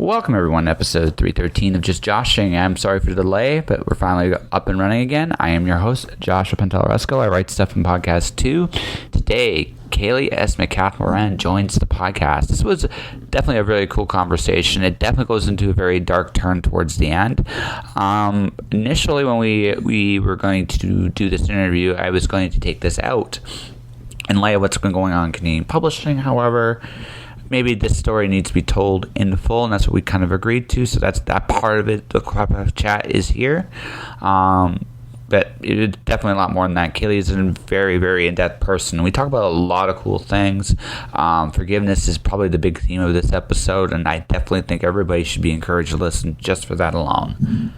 Welcome everyone to episode 313 of Just Joshing. I'm sorry for the delay, but we're finally up and running again. I am your host, Joshua Pantelleresco. I write stuff in podcast 2. Today, Ceallaigh McCath-Moran joins the podcast. This was definitely a really cool conversation. It definitely goes into a very dark turn towards the end. Initially, when we were going to do this interview, I was going to take this out in light of what's been going on in Canadian publishing. However, maybe this story needs to be told in full, and that's what we kind of agreed to. So that's that part of it. The chat is here. But it's definitely a lot more than that. Ceallaigh is a very, very in-depth person. We talk about a lot of cool things. Forgiveness is probably the big theme of this episode, and I definitely think everybody should be encouraged to listen just for that alone.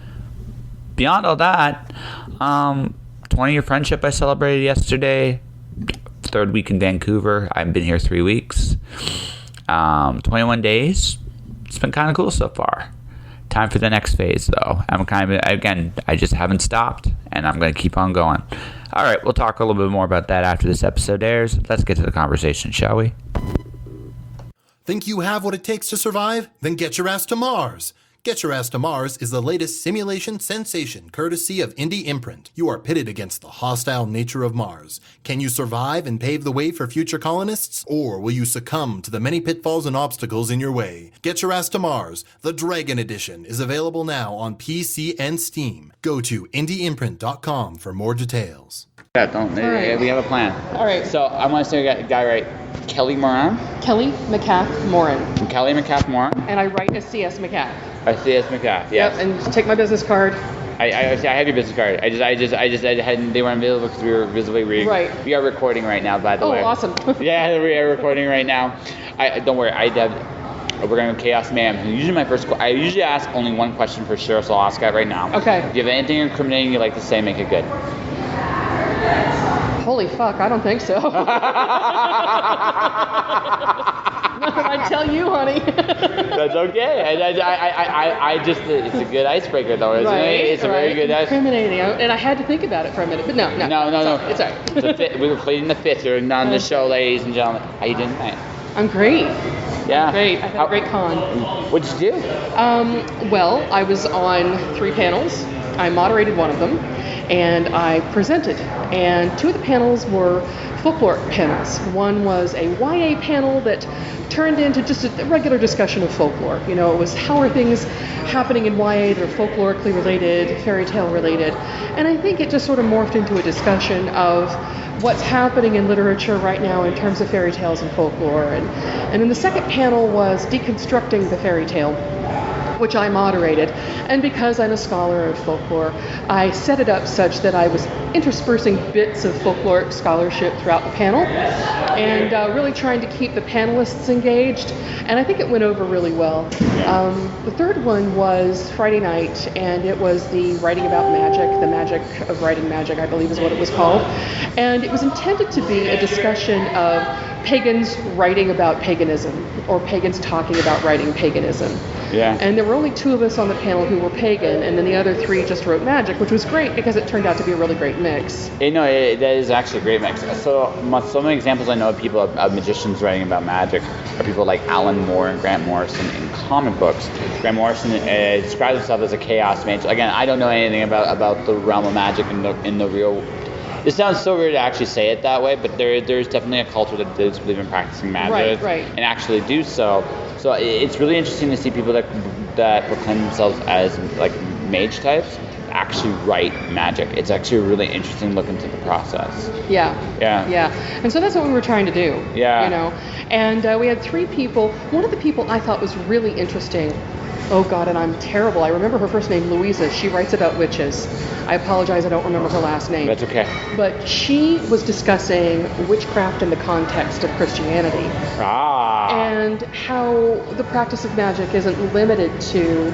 Beyond all that, 20-year friendship I celebrated yesterday. Third week in Vancouver. I've been here 3 weeks. 21 days. It's been kind of cool so far. Time for the next phase, though. I just haven't stopped, and I'm going to keep on going. All right, we'll talk a little bit more about that after this episode airs. Let's get to the conversation, shall we? Think you have what it takes to survive? Then get your ass to Mars. Get Your Ass to Mars is the latest simulation sensation courtesy of Indie Imprint. You are pitted against the hostile nature of Mars. Can you survive and pave the way for future colonists? Or will you succumb to the many pitfalls and obstacles in your way? Get Your Ass to Mars, the Dragon Edition, is available now on PC and Steam. Go to indieimprint.com for more details. Yeah, right. We have a plan. All right. So I want to say a guy right. Ceallaigh Moran. Ceallaigh McCath-Moran. Ceallaigh McCath-Moran. And I write as C.S. McCath. C.S. McCath, yes. Yep, and take my business card. I have your business card. I hadn't. They weren't available because we were visibly reading. Right. We are recording right now, by the way. Oh, awesome. Yeah, we are recording right now. Don't worry. We're going to Chaos Man. I usually ask only one question for sure, so I'll ask that right now. Okay. If you have anything incriminating you'd like to say, make it good. Holy fuck, I don't think so. Not that I'd tell you, honey. That's okay. It's a good icebreaker, though, isn't it? It's a very good icebreaker. Incriminating. And I had to think about it for a minute, but no. It's all right. We were pleading the fifth. You're on the show, ladies and gentlemen. How you doing tonight? I'm great. Yeah. Great. I had a great con. What'd you do? Well, I was on 3 panels. I moderated one of them, and I presented. And 2 of the panels were folklore panels. One was a YA panel that turned into just a regular discussion of folklore. You know, it was how are things happening in YA that are folklorically related, fairy tale related. And I think it just sort of morphed into a discussion of what's happening in literature right now in terms of fairy tales and folklore. And then the second panel was deconstructing the fairy tale, which I moderated. And because I'm a scholar of folklore, I set it up such that I was interspersing bits of folkloric scholarship throughout the panel and really trying to keep the panelists engaged. And I think it went over really well. The third one was Friday night, and it was the writing about magic, the magic of writing magic, I believe is what it was called. And it was intended to be a discussion of pagans writing about paganism, or pagans talking about writing paganism. Yeah. And there were only 2 of us on the panel who were pagan, and then the other 3 just wrote magic, which was great because it turned out to be a really great mix. That is actually a great mix. So many examples I know of people, of magicians writing about magic, are people like Alan Moore and Grant Morrison in comic books. Grant Morrison describes himself as a chaos mage. Again, I don't know anything about the realm of magic in the real. It sounds so weird to actually say it that way, but there's definitely a culture that does believe in practicing magic and actually do so. So it's really interesting to see people that proclaim themselves as like mage types actually write magic. It's actually a really interesting look into the process. Yeah. And so that's what we were trying to do. Yeah. You know, and we had 3 people. One of the people I thought was really interesting. Oh God, and I'm terrible. I remember her first name, Louisa. She writes about witches. I apologize, I don't remember her last name. That's okay. But she was discussing witchcraft in the context of Christianity. And how the practice of magic isn't limited to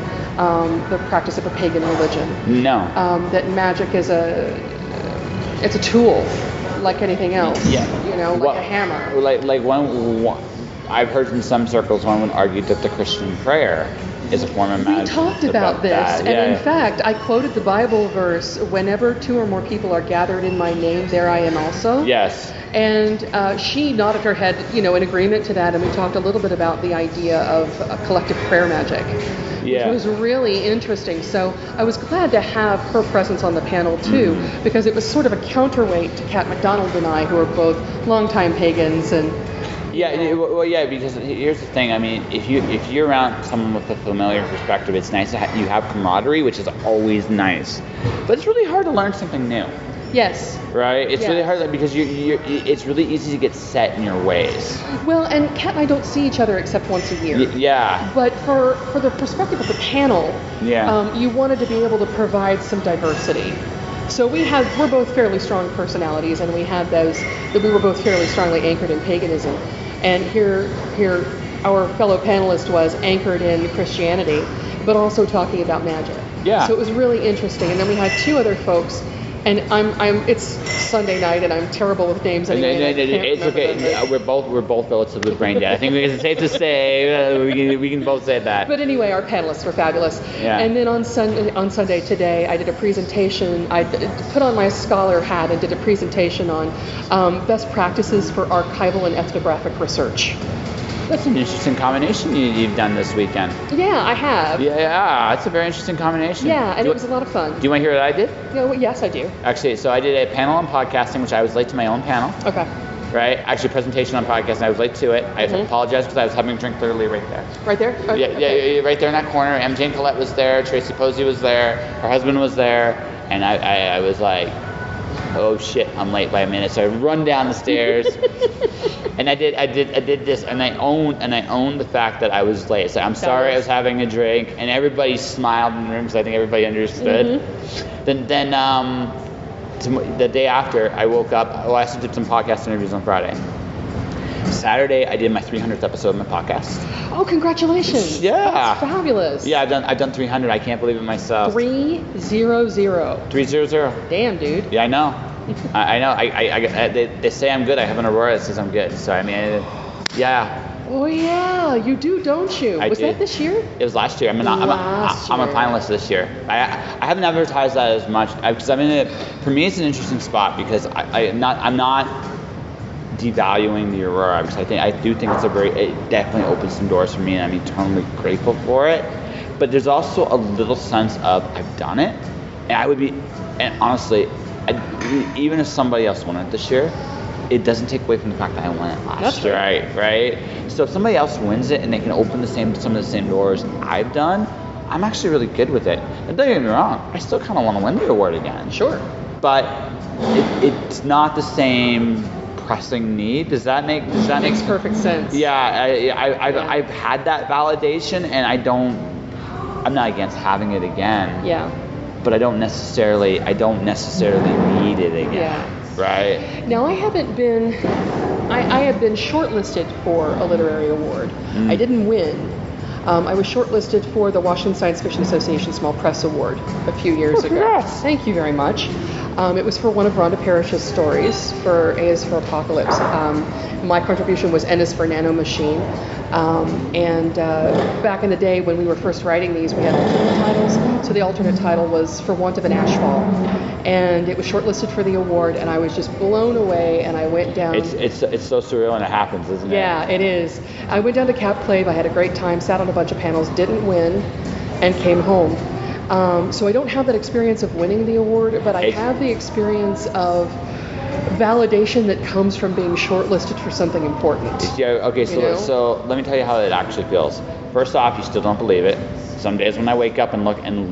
the practice of a pagan religion. No. That magic is it's a tool, like anything else. Yeah. You know, like a hammer. Like one I've heard in some circles one would argue that the Christian prayer is a form of We magic. talked about this, that. and in fact, I quoted the Bible verse, whenever 2 or more people are gathered in my name, there I am also. Yes. And she nodded her head, in agreement to that, and we talked a little bit about the idea of collective prayer magic, Yeah. which was really interesting. So I was glad to have her presence on the panel too, because it was sort of a counterweight to Kat McDonald and I, who are both longtime pagans and. Yeah, because here's the thing. I mean, if you're around someone with a familiar perspective, it's nice to you have camaraderie, which is always nice. But it's really hard to learn something new. Yes. Right? It's Yes. really hard because it's really easy to get set in your ways. Well, and Kat and I don't see each other except once a year. Yeah. But for the perspective of the panel, Yeah. you wanted to be able to provide some diversity. So we're both fairly strong personalities, and we had those that we were both fairly strongly anchored in paganism. And here our fellow panelist was anchored in Christianity, but also talking about magic. Yeah. So it was really interesting. And then we had 2 other folks, and it's Sunday night, and I'm terrible with names anyway. and I can't It's remember okay. them. We're both relatively brain dead. I think it's safe to say we can both say that. But anyway, our panelists were fabulous. Yeah. And then on Sunday today, I did a presentation. I put on my scholar hat and did a presentation on best practices for archival and ethnographic research. That's an interesting combination you've done this weekend. Yeah, I have. Yeah, that's a very interesting combination. Yeah, and it was a lot of fun. Do you want to hear what I did? Yes, I do. Actually, so I did a panel on podcasting, which I was late to my own panel. Okay. Right? Actually, presentation on podcasting, I was late to it. I apologize because I was having a drink literally right there. Right there? Yeah, right there in that corner. MJ and Colette was there. Tracy Posey was there. Her husband was there. And I was like, oh shit, I'm late by a minute. So I run down the stairs. And I did this, and I owned the fact that I was late. So I'm sorry I was having a drink, and everybody smiled in the room because I think everybody understood. Then the day after, I woke up. I also did some podcast interviews on Friday. Saturday, I did my 300th episode of my podcast. Oh, congratulations! Yeah, that's fabulous. Yeah, I've done 300. I can't believe it myself. 300. 300. Damn, dude. Yeah, I know. I know. They say I'm good. I have an Aurora that says I'm good. So I mean, yeah. Oh yeah, you do, don't you? Was did. that this year? It was last year. I'm a finalist this year. I haven't advertised that as much because I'm in it. For me, it's an interesting spot because I'm not devaluing the Aurora because I do think it definitely opens some doors for me, and I'm eternally grateful for it. But there's also a little sense of I've done it, and honestly, even if somebody else won it this year, it doesn't take away from the fact that I won it last year, right? So if somebody else wins it and they can open some of the same doors I've done, I'm actually really good with it. And don't get me wrong, I still kind of want to win the award again. Sure. But it's not the same pressing need. Does that make Makes perfect sense. Yeah, I've had that validation, and I'm not against having it again. Yeah. But I don't necessarily need it again. Yeah. Right? Now I have been shortlisted for a literary award. I didn't win. I was shortlisted for the Washington Science Fiction Association Small Press Award a few years ago. Congrats. Thank you very much. It was for one of Rhonda Parrish's stories, for A is for Apocalypse. My contribution was N is for Nanomachine. And back in the day when we were first writing these, we had alternate titles. So the alternate title was For Want of an Ashfall. And it was shortlisted for the award, and I was just blown away, and I went down. It's so surreal when it happens, isn't it? Yeah, it is. I went down to Cap Clave. I had a great time, sat on a bunch of panels, didn't win, and came home. So I don't have that experience of winning the award, but I have the experience of validation that comes from being shortlisted for something important. Yeah. Okay. So let me tell you how it actually feels. First off, you still don't believe it. Some days when I wake up and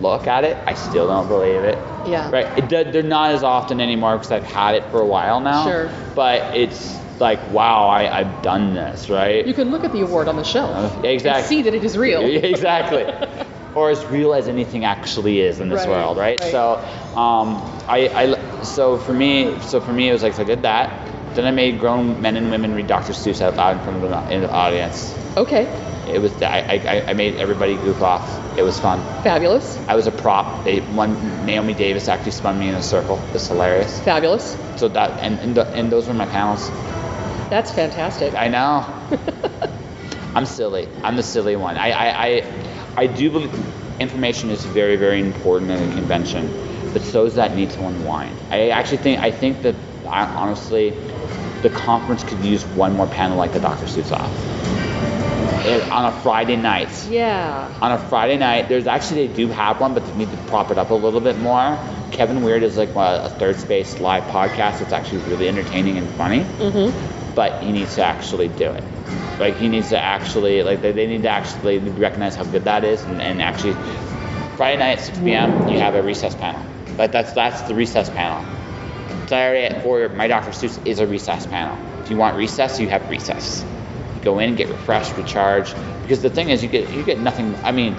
look at it, I still don't believe it. Yeah. Right. They're not as often anymore because I've had it for a while now. Sure. But it's like, wow, I've done this, right? You can look at the award on the shelf. Exactly. And see that it is real. Exactly. Or as real as anything actually is in this world, right? So, so for me, it was like, so I did that. Then I made grown men and women read Dr. Seuss out loud in front of the audience. Okay. It was I made everybody goof off. It was fun. Fabulous. I was a prop. Naomi Davis actually spun me in a circle. It was hilarious. Fabulous. So that and those were my panels. That's fantastic. I know. I'm silly. I'm the silly one. I do believe information is very, very important in a convention, but so is that need to unwind. I think that honestly, the conference could use one more panel like the Dr. Seuss off. On a Friday night. Yeah. On a Friday night, they do have one, but they need to prop it up a little bit more. Kevin Weird is like a Third Space live podcast. It's actually really entertaining and funny. Mm-hmm. But he needs to actually do it. Like he needs to actually, like they need to actually recognize how good that is, and actually, Friday night at 6 p.m. you have a recess panel. Like that's the recess panel. Saturday at 4, my Dr. Seuss is a recess panel. If you want recess, you have recess. You go in, get refreshed, recharge. Because the thing is, you get nothing. I mean,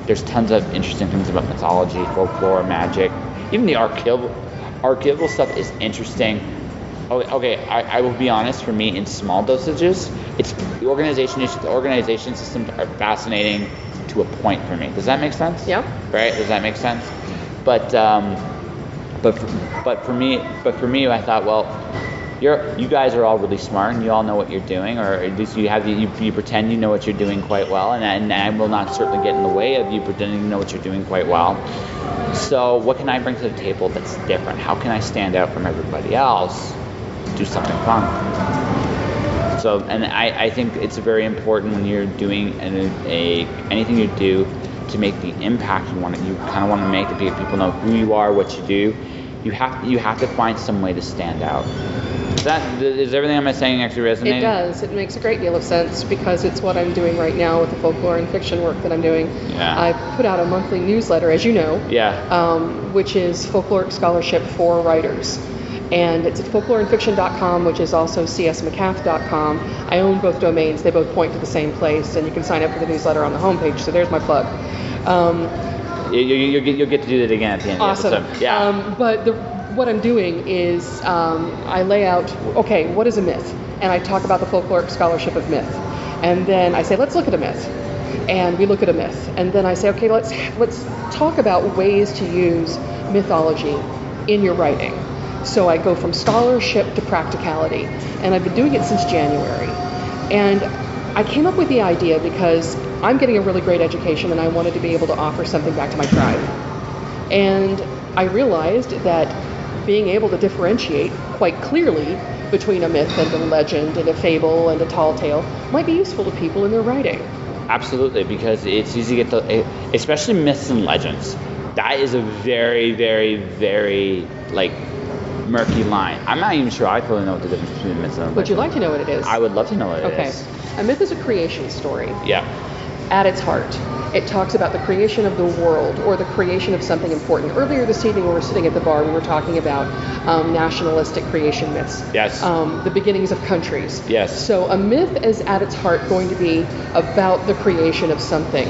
there's tons of interesting things about mythology, folklore, magic. Even the archival stuff is interesting. Okay, I will be honest. For me, in small dosages, it's the organization systems are fascinating to a point for me. Does that make sense? Yeah. Right? Does that make sense? But for me, I thought, well, you guys are all really smart and you all know what you're doing, or at least you pretend you know what you're doing quite well, and I will not certainly get in the way of you pretending you know what you're doing quite well. So what can I bring to the table that's different? How can I stand out from everybody else? Do something fun. So, and I think it's very important when you're doing anything you do to make the impact you kind of want to make, to people know who you are, what you do. You have to find some way to stand out. Is everything I'm saying actually resonating? It does. It makes a great deal of sense because it's what I'm doing right now with the folklore and fiction work that I'm doing. Yeah. I put out a monthly newsletter, as you know. Yeah. Which is folkloric scholarship for writers. And it's at folkloreandfiction.com, which is also csmccath.com. I own both domains. They both point to the same place, and you can sign up for the newsletter on the homepage. So there's my plug. You'll get to do that again at the end awesome. of the episode. Yeah. But what I'm doing is I lay out, okay, what is a myth? And I talk about the folkloric scholarship of myth. And then I say, let's look at a myth. And we look at a myth. And then I say, okay, let's talk about ways to use mythology in your writing. So I go from scholarship to practicality. And I've been doing it since January. And I came up with the idea because I'm getting a really great education and I wanted to be able to offer something back to my tribe. And I realized that being able to differentiate quite clearly between a myth and a legend and a fable and a tall tale might be useful to people in their writing. Absolutely, because it's easy to get especially myths and legends. That is a very, very, very, murky line. I'm not even sure I totally know what the difference between myths and legends. Would you like to know what it is? I would love to know what it is. Okay. A myth is a creation story. Yeah. At its heart, it talks about the creation of the world or the creation of something important. Earlier this evening, when we were sitting at the bar, we were talking about nationalistic creation myths. Yes. The beginnings of countries. Yes. So a myth is at its heart going to be about the creation of something.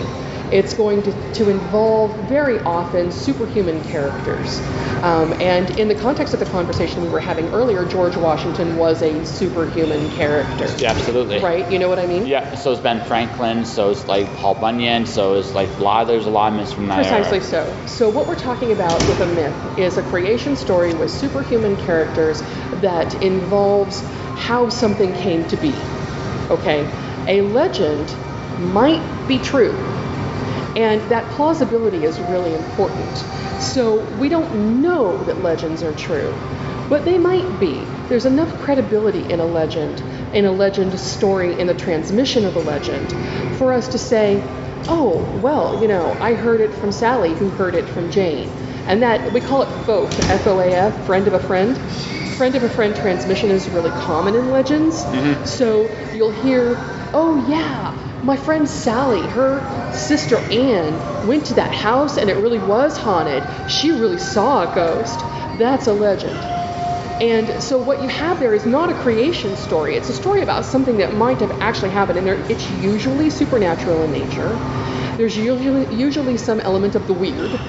It's going to involve very often superhuman characters. And in the context of the conversation we were having earlier, George Washington was a superhuman character. Yeah, absolutely. Right? You know what I mean? Yeah. So is Ben Franklin. So is Paul Bunyan. So is there's a lot of myths from that Precisely era. so. So what we're talking about with a myth is a creation story with superhuman characters that involves how something came to be. Okay? A legend might be true. And that plausibility is really important. So we don't know that legends are true, but they might be. There's enough credibility in a legend story, in the transmission of a legend, for us to say, oh, well, I heard it from Sally, who heard it from Jane. And that, we call it FOAF, F-O-A-F, friend of a friend. Friend of a friend transmission is really common in legends. Mm-hmm. So you'll hear, oh yeah, my friend Sally, her sister Anne went to that house and it really was haunted. She really saw a ghost. That's a legend. And so what you have there is not a creation story. It's a story about something that might have actually happened. And it's usually supernatural in nature. There's usually some element of the weird,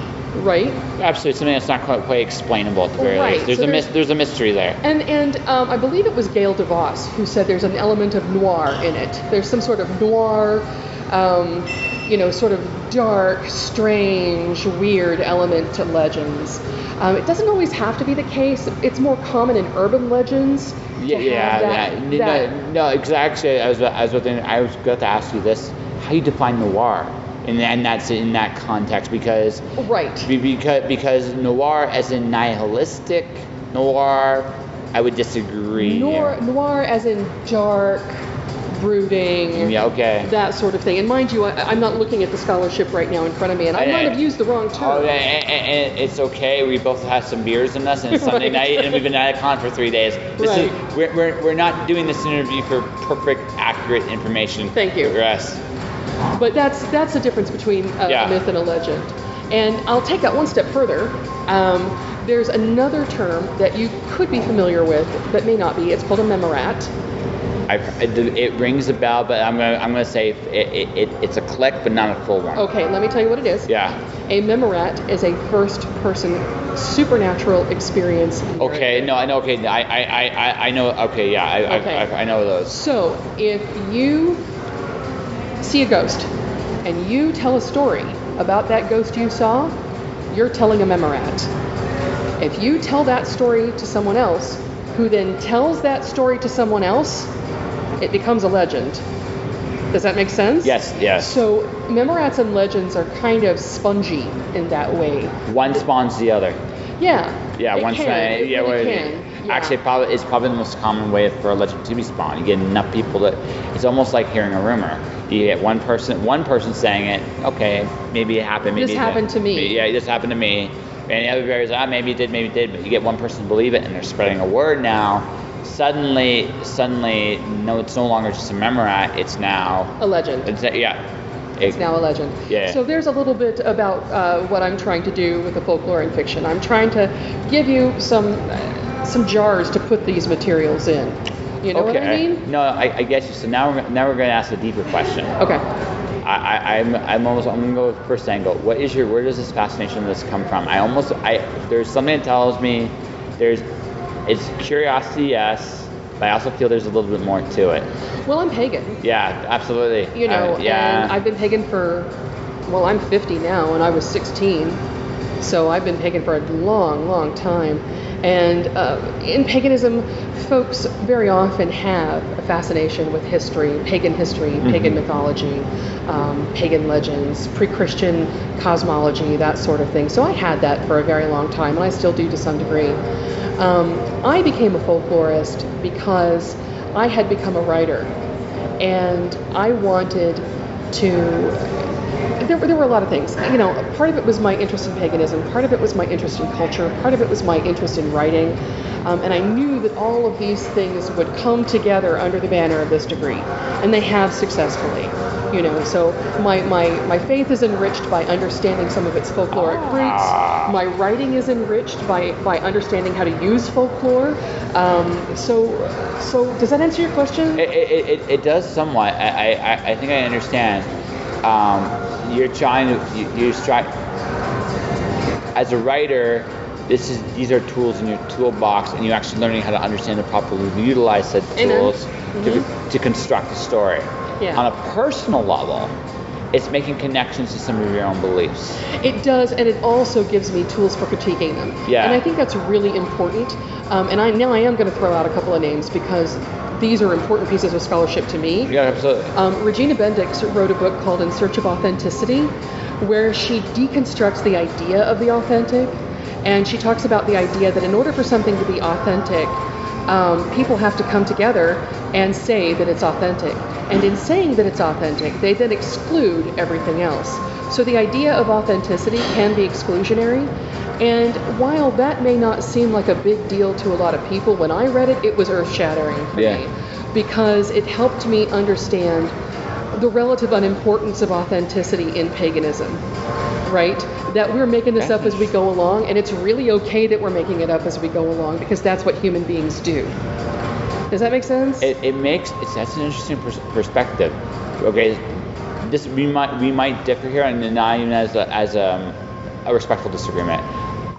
right? Absolutely, something that's not quite explainable at the very least. There's a mystery there. And I believe it was Gail DeVos who said there's an element of noir in it. There's some sort of noir, sort of dark, strange, weird element to legends. It doesn't always have to be the case. It's more common in urban legends. No, exactly. I was going to ask you this: how do you define noir? and that's in that context because Right. because noir as in nihilistic noir, I would disagree. Noir as in dark, brooding, Yeah, okay. that sort of thing. And mind you, I'm not looking at the scholarship right now in front of me, and I might have used the wrong term. Oh, and it's okay. We both have some beers in us, and it's Sunday night, and we've been at a con for 3 days. We're not doing this interview for perfect, accurate information. Thank you. For us. But that's the difference between a myth and a legend. And I'll take that one step further. There's another term that you could be familiar with, but may not be. It's called a memorat. It rings a bell, but I'm gonna say it's a click, but not a full one. Okay, let me tell you what it is. Yeah. A memorat is a first-person supernatural experience. Okay, no, I know. Okay, I know. Okay, yeah, I know those. So if you see a ghost and you tell a story about that ghost you saw, you're telling a memorat. If you tell that story to someone else, who then tells that story to someone else, it becomes a legend. Does that make sense? Yes. So memorats and legends are kind of spongy in that way. One spawns the other. Yeah. Yeah, it one can. can. It really can. Yeah. Actually, it's probably the most common way for a legend to be spawned. You get enough people that it's almost like hearing a rumor. You get one person saying it. Okay, maybe it happened. Maybe this happened to me. Yeah, this happened to me. And the other various, maybe it did. But you get one person to believe it, and they're spreading a word now. Suddenly, no, it's no longer just a memorat. It's now a legend. It's now a legend. Yeah. So there's a little bit about what I'm trying to do with the folklore and fiction. I'm trying to give you some jars to put these materials in. You know what I mean? No, I guess you. So now we're going to ask a deeper question. Okay. I'm going to go with the first angle. Where does this fascination with this come from? There's something that tells me it's curiosity, yes, but I also feel there's a little bit more to it. Well, I'm pagan. Yeah, absolutely. And I've been pagan I'm 50 now, and I was 16. So I've been pagan for a long, long time. And in paganism, folks very often have a fascination with history, pagan mythology, pagan legends, pre-Christian cosmology, that sort of thing. So I had that for a very long time, and I still do to some degree. I became a folklorist because I had become a writer, and I wanted to... There were a lot of things. Part of it was my interest in paganism, part of it was my interest in culture, part of it was my interest in writing, and I knew that all of these things would come together under the banner of this degree, and they have successfully. So my faith is enriched by understanding some of its folkloric roots. My writing is enriched by understanding how to use folklore. So does that answer your question? It does somewhat. I think I understand. You're trying as a writer, these are tools in your toolbox, and you're actually learning how to understand and properly utilize said tools to construct a story. Yeah. On a personal level, it's making connections to some of your own beliefs. It does, and it also gives me tools for critiquing them. Yeah. And I think that's really important. And I am going to throw out a couple of names because these are important pieces of scholarship to me. Yeah, absolutely. Regina Bendix wrote a book called In Search of Authenticity, where she deconstructs the idea of the authentic, and she talks about the idea that in order for something to be authentic, people have to come together and say that it's authentic. And in saying that it's authentic, they then exclude everything else. So the idea of authenticity can be exclusionary. And while that may not seem like a big deal to a lot of people, when I read it, it was earth-shattering for me. Because it helped me understand the relative unimportance of authenticity in paganism, right? That we're making this up as we go along, and it's really okay that we're making it up as we go along, because that's what human beings do. Does that make sense? That's an interesting perspective. Okay, we might differ here, and not even as a respectful disagreement.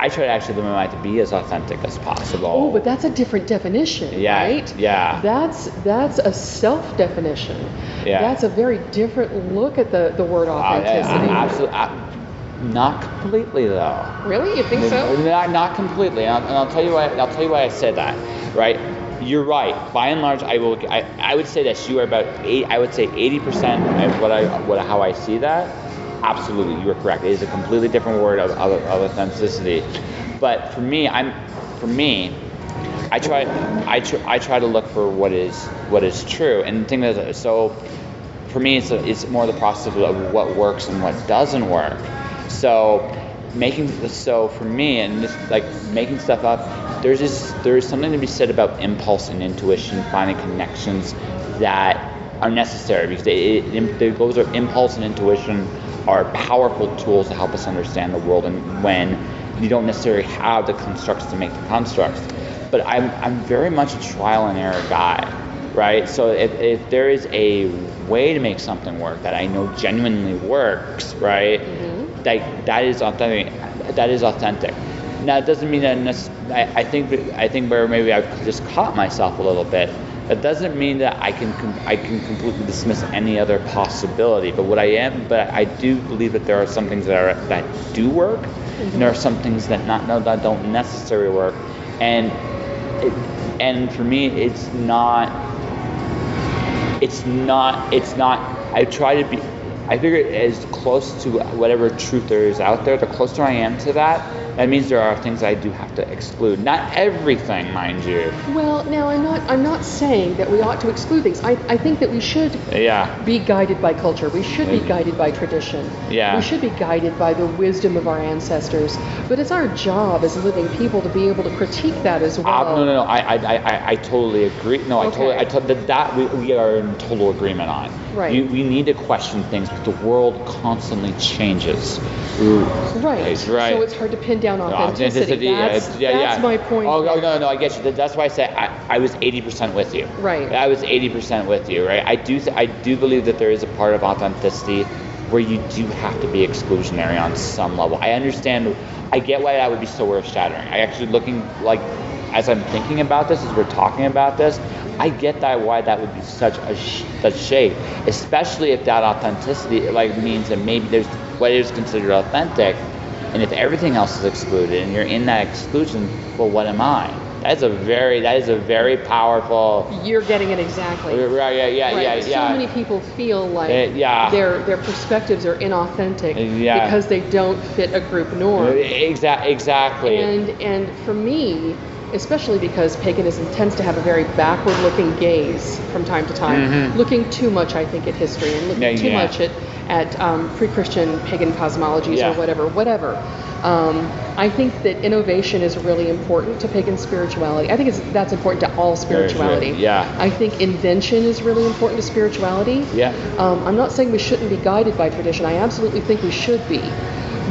I try to actually limit mine to be as authentic as possible. Oh, but that's a different definition, right? Yeah. That's a self-definition. Yeah. That's a very different look at the word authenticity. Absolutely. Not completely, though. Really? You think so? Not completely. And I'll tell you why. I'll tell you why I said that. Right. You're right. By and large, I would say that you are about 80% of how I see that. absolutely, you are correct. It is a completely different word of authenticity. But for me, I try to look for what is true. And the thing is, so for me, it's more the process of what works and what doesn't work. So for me, and this, like making stuff up, there's something to be said about impulse and intuition, finding connections that are necessary, because those are impulse and intuition are powerful tools to help us understand the world, and when you don't necessarily have the constructs to make the constructs. But I'm very much a trial and error guy, right? So if there is a way to make something work that I know genuinely works, right? Mm-hmm. That is authentic. That is authentic. Now it doesn't mean that I think where maybe I've just caught myself a little bit. That doesn't mean that I can completely dismiss any other possibility. But I do believe that there are some things that do work, mm-hmm. and there are some things that don't necessarily work. And for me, it's not. I figure as close to whatever truth there is out there, the closer I am to that means there are things I do have to exclude. Not everything, mind you. Well, now I'm not saying that we ought to exclude things. I think that we should be guided by culture. We should be guided by tradition. Yeah. We should be guided by the wisdom of our ancestors. But it's our job as living people to be able to critique that as well. No. I totally agree. No, okay. That we are in total agreement on. Right. We need to question things because the world constantly changes. Right. So it's hard to pin down authenticity. That's my point. Oh, no, I get you. That's why I say I was 80% with you. Right. I was 80% with you, right? I do believe that there is a part of authenticity where you do have to be exclusionary on some level. I understand. I get why that would be so earth-shattering. I actually as I'm thinking about this, as we're talking about this, I get why that would be such a shade, especially if that authenticity means that maybe there's what is considered authentic, and if everything else is excluded and you're in that exclusion, well, what am I? That is a very powerful. You're getting it exactly. Right. Yeah. So many people feel like their perspectives are inauthentic because they don't fit a group norm. Exactly. And for me, especially because paganism tends to have a very backward-looking gaze from time to time, mm-hmm. looking too much, I think, at history and looking too much at pre-Christian pagan cosmologies or whatever. I think that innovation is really important to pagan spirituality. I think that's important to all spirituality. Sure. Yeah. I think invention is really important to spirituality. Yeah. I'm not saying we shouldn't be guided by tradition. I absolutely think we should be.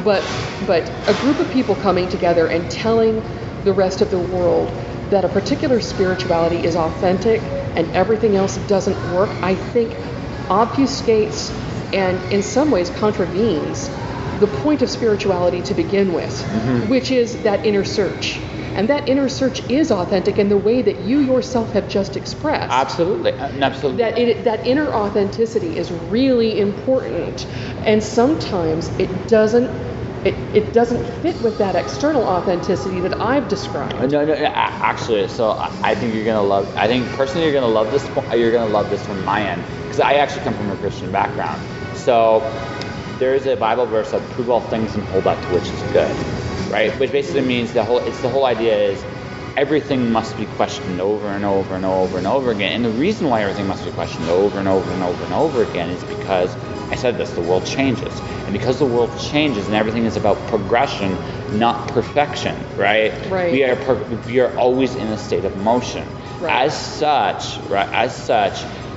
But a group of people coming together and telling the rest of the world that a particular spirituality is authentic and everything else doesn't work, I think obfuscates and in some ways contravenes the point of spirituality to begin with, mm-hmm. which is that inner search. And that inner search is authentic in the way that you yourself have just expressed. Absolutely. That inner authenticity is really important. And sometimes it doesn't fit with that external authenticity that I've described. No, actually, so I think personally you're gonna love this. You're gonna love this from my end, because I actually come from a Christian background. So there is a Bible verse that prove all things and hold that to which is good, right? Which basically means the whole idea is everything must be questioned over and over and over and over again. And the reason why everything must be questioned over and over and over and over again is because, I said this, the world changes. And because the world changes and everything is about progression, not perfection, right? Right. We are always in a state of motion. Right. As such,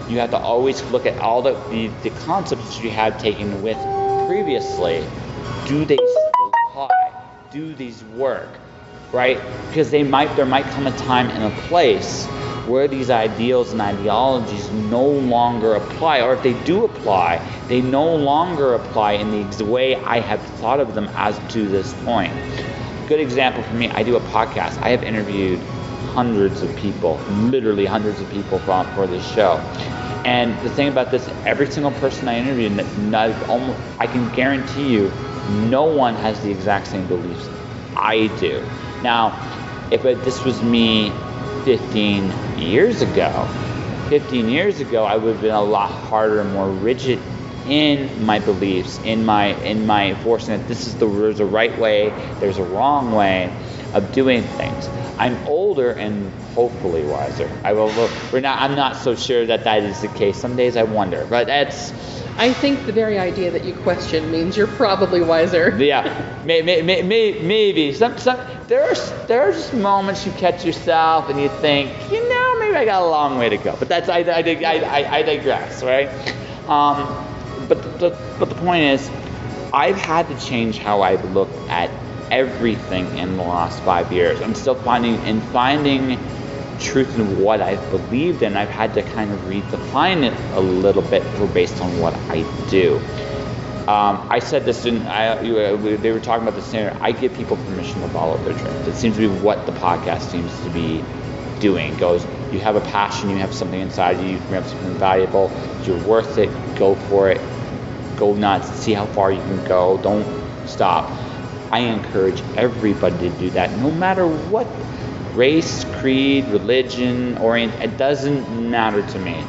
you have to always look at all the concepts that you had taken with previously. Do they still apply? Do these work? Right? Because there might come a time and a place where these ideals and ideologies no longer apply, or if they do apply, they no longer apply in the way I have thought of them as to this point. Good example for me, I do a podcast. I have interviewed hundreds of people, literally hundreds of people for this show. And the thing about this, every single person I interviewed, I can guarantee you, no one has the exact same beliefs I do. Now, if this was me 15 years ago, I would have been a lot harder and more rigid in my beliefs, in my enforcing that there's a right way, there's a wrong way of doing things. I'm older and hopefully wiser. I'm not so sure that is the case. Some days I wonder, but that's. I think the very idea that you question means you're probably wiser. Yeah, maybe. There are just moments you catch yourself and you think, maybe I got a long way to go. But that's I digress, right? But the point is, I've had to change how I look at everything in the last 5 years. I'm still finding truth in what I've believed in. I've had to kind of redefine it a little bit based on what I do. I said this they were talking about this earlier. I give people permission to follow their dreams. It seems to be what the podcast seems to be doing. It goes, you have a passion, you have something inside you have something valuable, you're worth it, go for it, go nuts, see how far you can go, don't stop. I encourage everybody to do that, no matter what race, creed, religion, it doesn't matter to me.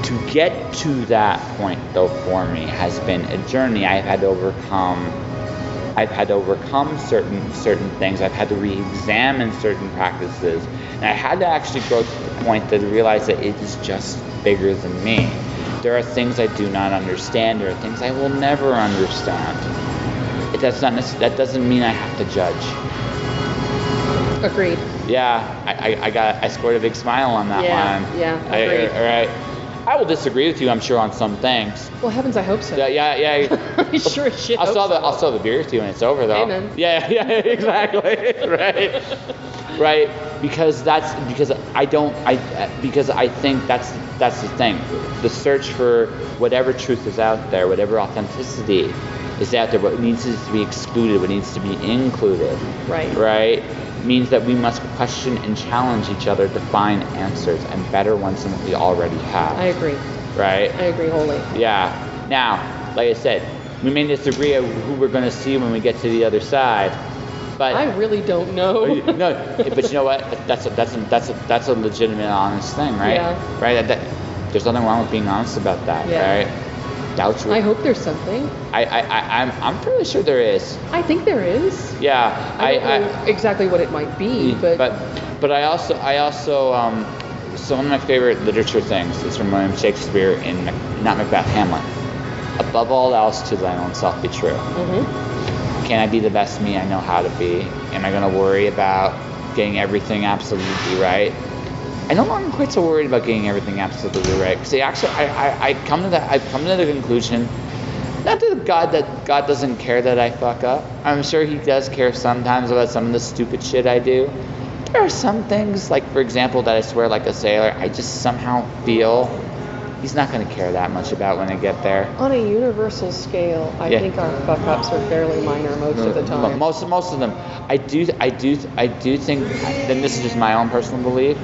To get to that point, though, for me has been a journey. I've had to overcome certain things. I've had to re-examine certain practices, and I had to actually grow to the point that I realized that it is just bigger than me. There are things I do not understand. There are things I will never understand. That doesn't mean I have to judge. Agreed. Yeah, I scored a big smile on that one. Yeah, agreed. All right. I will disagree with you, I'm sure, on some things. Well, heavens, I hope so. Yeah. I sure as shit hope so. I'll sell the beer with you when it's over, though. Amen. Yeah, exactly. Right. Because I think that's the thing. The search for whatever truth is out there, whatever authenticity is out there, what needs to be excluded, what needs to be included. Right? Means that we must question and challenge each other to find answers, and better ones than what we already have. I agree. Right? I agree wholly. Yeah. Now, like I said, we may disagree on who we're going to see when we get to the other side, but I really don't know. No, but you know what? That's a legitimate, honest thing, right? Yeah. Right. There's nothing wrong with being honest about that, right? Doubts. I hope there's something. I'm pretty sure there is. I think there is. Yeah. I don't know exactly what it might be, but I also so one of my favorite literature things is from William Shakespeare in not Macbeth, Hamlet. Above all else, to thine own self be true. Mm-hmm. Can I be the best me I know how to be? Am I going to worry about getting everything absolutely right? I no longer quite so worried about getting everything absolutely right. See, actually, I've come to the conclusion, not that God doesn't care that I fuck up. I'm sure He does care sometimes about some of the stupid shit I do. There are some things, like for example, that I swear like a sailor, I just somehow feel He's not going to care that much about when I get there. On a universal scale, I think our fuck ups are fairly minor most of the time. Most of them. I do think, and this is just my own personal belief,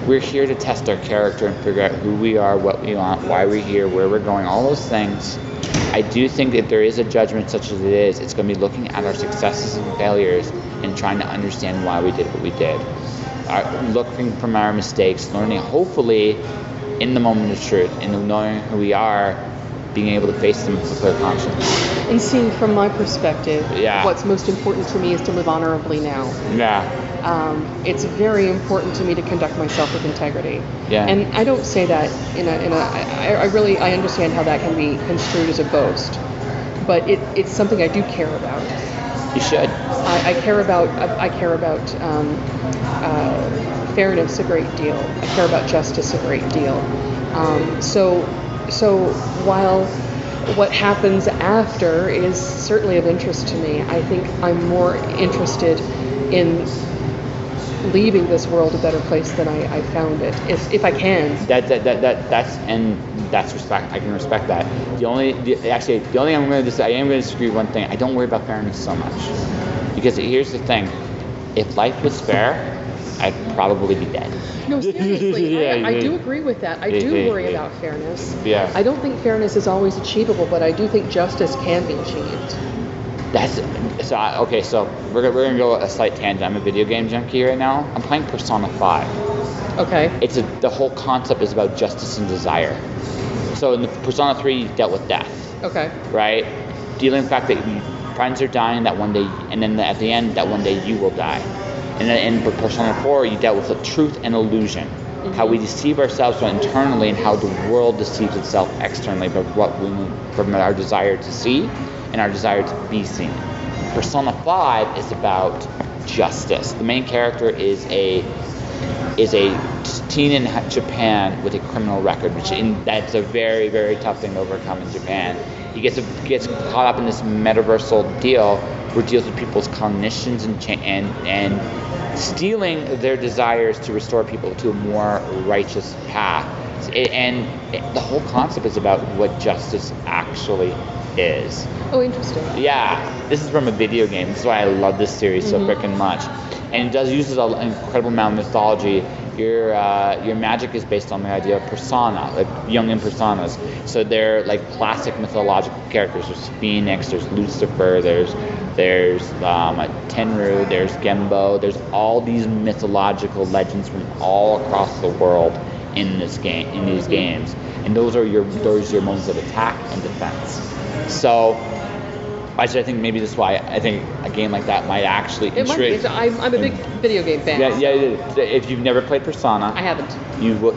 we're here to test our character and figure out who we are, what we want, why we're here, where we're going, all those things. I do think that there is a judgment such as it is. It's going to be looking at our successes and failures and trying to understand why we did what we did. Looking from our mistakes, learning, hopefully, in the moment of truth, in knowing who we are, being able to face them with a clear conscience. And seeing from my perspective, what's most important to me is to live honorably now. Yeah. It's very important to me to conduct myself with integrity. Yeah. And I don't say that I understand how that can be construed as a boast, but it's something I do care about. You should. I care about fairness a great deal. I care about justice a great deal. So while what happens after is certainly of interest to me, I think I'm more interested in leaving this world a better place than I found it, if I can. That's respect. I can respect that. The only thing I am going to disagree with one thing. I don't worry about fairness so much, because here's the thing: if life was fair, I'd probably be dead. No, seriously, I do agree with that. I do worry about fairness. Yeah. I don't think fairness is always achievable, but I do think justice can be achieved. So we're gonna go a slight tangent. I'm a video game junkie right now. I'm playing Persona 5. Okay. The whole concept is about justice and desire. So in the Persona 3, you dealt with death. Okay. Right? Dealing with the fact that friends are dying that one day, and then at the end, that one day you will die. And then in Persona 4, you dealt with the truth and illusion. Mm-hmm. How we deceive ourselves internally and how the world deceives itself externally from our desire to see and our desire to be seen. Persona 5 is about justice. The main character is a teen in Japan with a criminal record, that's a very, very tough thing to overcome in Japan. He gets caught up in this metaversal deal where it deals with people's cognitions and stealing their desires to restore people to a more righteous path. The whole concept is about what justice actually is. Oh, interesting. Yeah, this is from a video game. This is why I love this series so freaking much. And it uses an incredible amount of mythology. Your magic is based on the idea of persona, like Jungian personas. So they're like classic mythological characters. There's Phoenix, there's Lucifer, there's Tenru, there's Gembo. There's all these mythological legends from all across the world in these games. And those are your modes of attack and defense. So I think maybe that's why I think a game like that might actually intrigue. I'm a big video game fan. Yeah. If you've never played Persona, I haven't. You would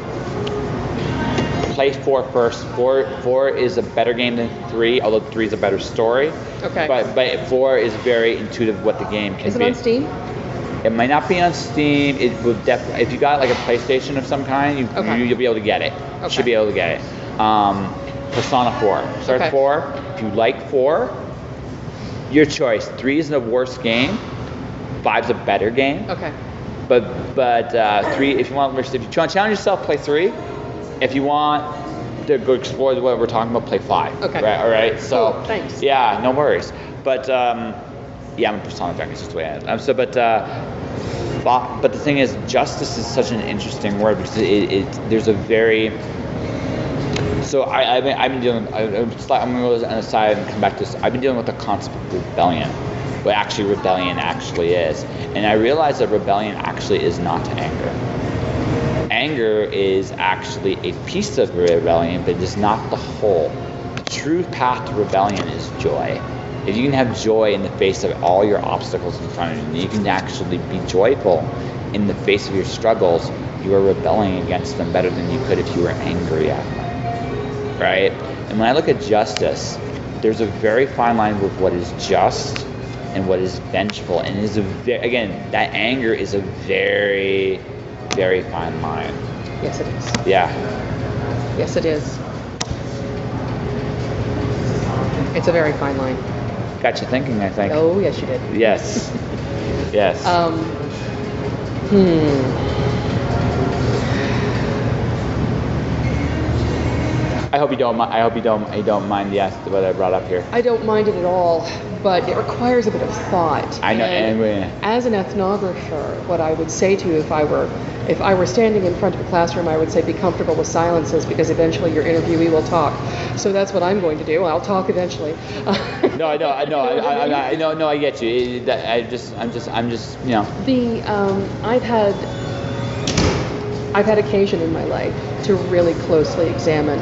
play 4 first. 4 is a better game than 3, although 3 is a better story. Okay. But 4 is very intuitive what the game can be. Is it on Steam? It might not be on Steam. It will if you got like a PlayStation of some kind, you'll be able to get it. Okay. Should be able to get it. Persona 4. Start Okay. 4. If you like 4, your choice. 3 is the worst game. 5's a better game. Okay. But 3, if you to challenge yourself, play 3. If you want to go explore what we're talking about, play 5. Okay. Right, all right. So cool. Thanks. Yeah, no worries. But I'm a Persona fan. It's just the way I am. But the thing is, justice is such an interesting word because there's a very. So I've been dealing. I'm going to go on the side and come back to this. I've been dealing with the concept of rebellion, what actually rebellion actually is, and I realized that rebellion actually is not anger. Anger is actually a piece of rebellion, but it is not the whole. The true path to rebellion is joy. If you can have joy in the face of all your obstacles in front of you, you can actually be joyful in the face of your struggles, you are rebelling against them better than you could if you were angry at them. Right? And when I look at justice, there's a very fine line with what is just and what is vengeful. And it is that anger is a very, very fine line. Yes, it is. Yeah. Yes, it is. It's a very fine line. Got you thinking, I think. Oh, yes, you did. Yes. Yes. I hope you don't mind what I brought up here. I don't mind it at all, but it requires a bit of thought. I know. As an ethnographer, what I would say to you if I were standing in front of a classroom, I would say be comfortable with silences because eventually your interviewee will talk. So that's what I'm going to do. I'll talk eventually. No, I know. I get you. I'm just. I've had occasion in my life to really closely examine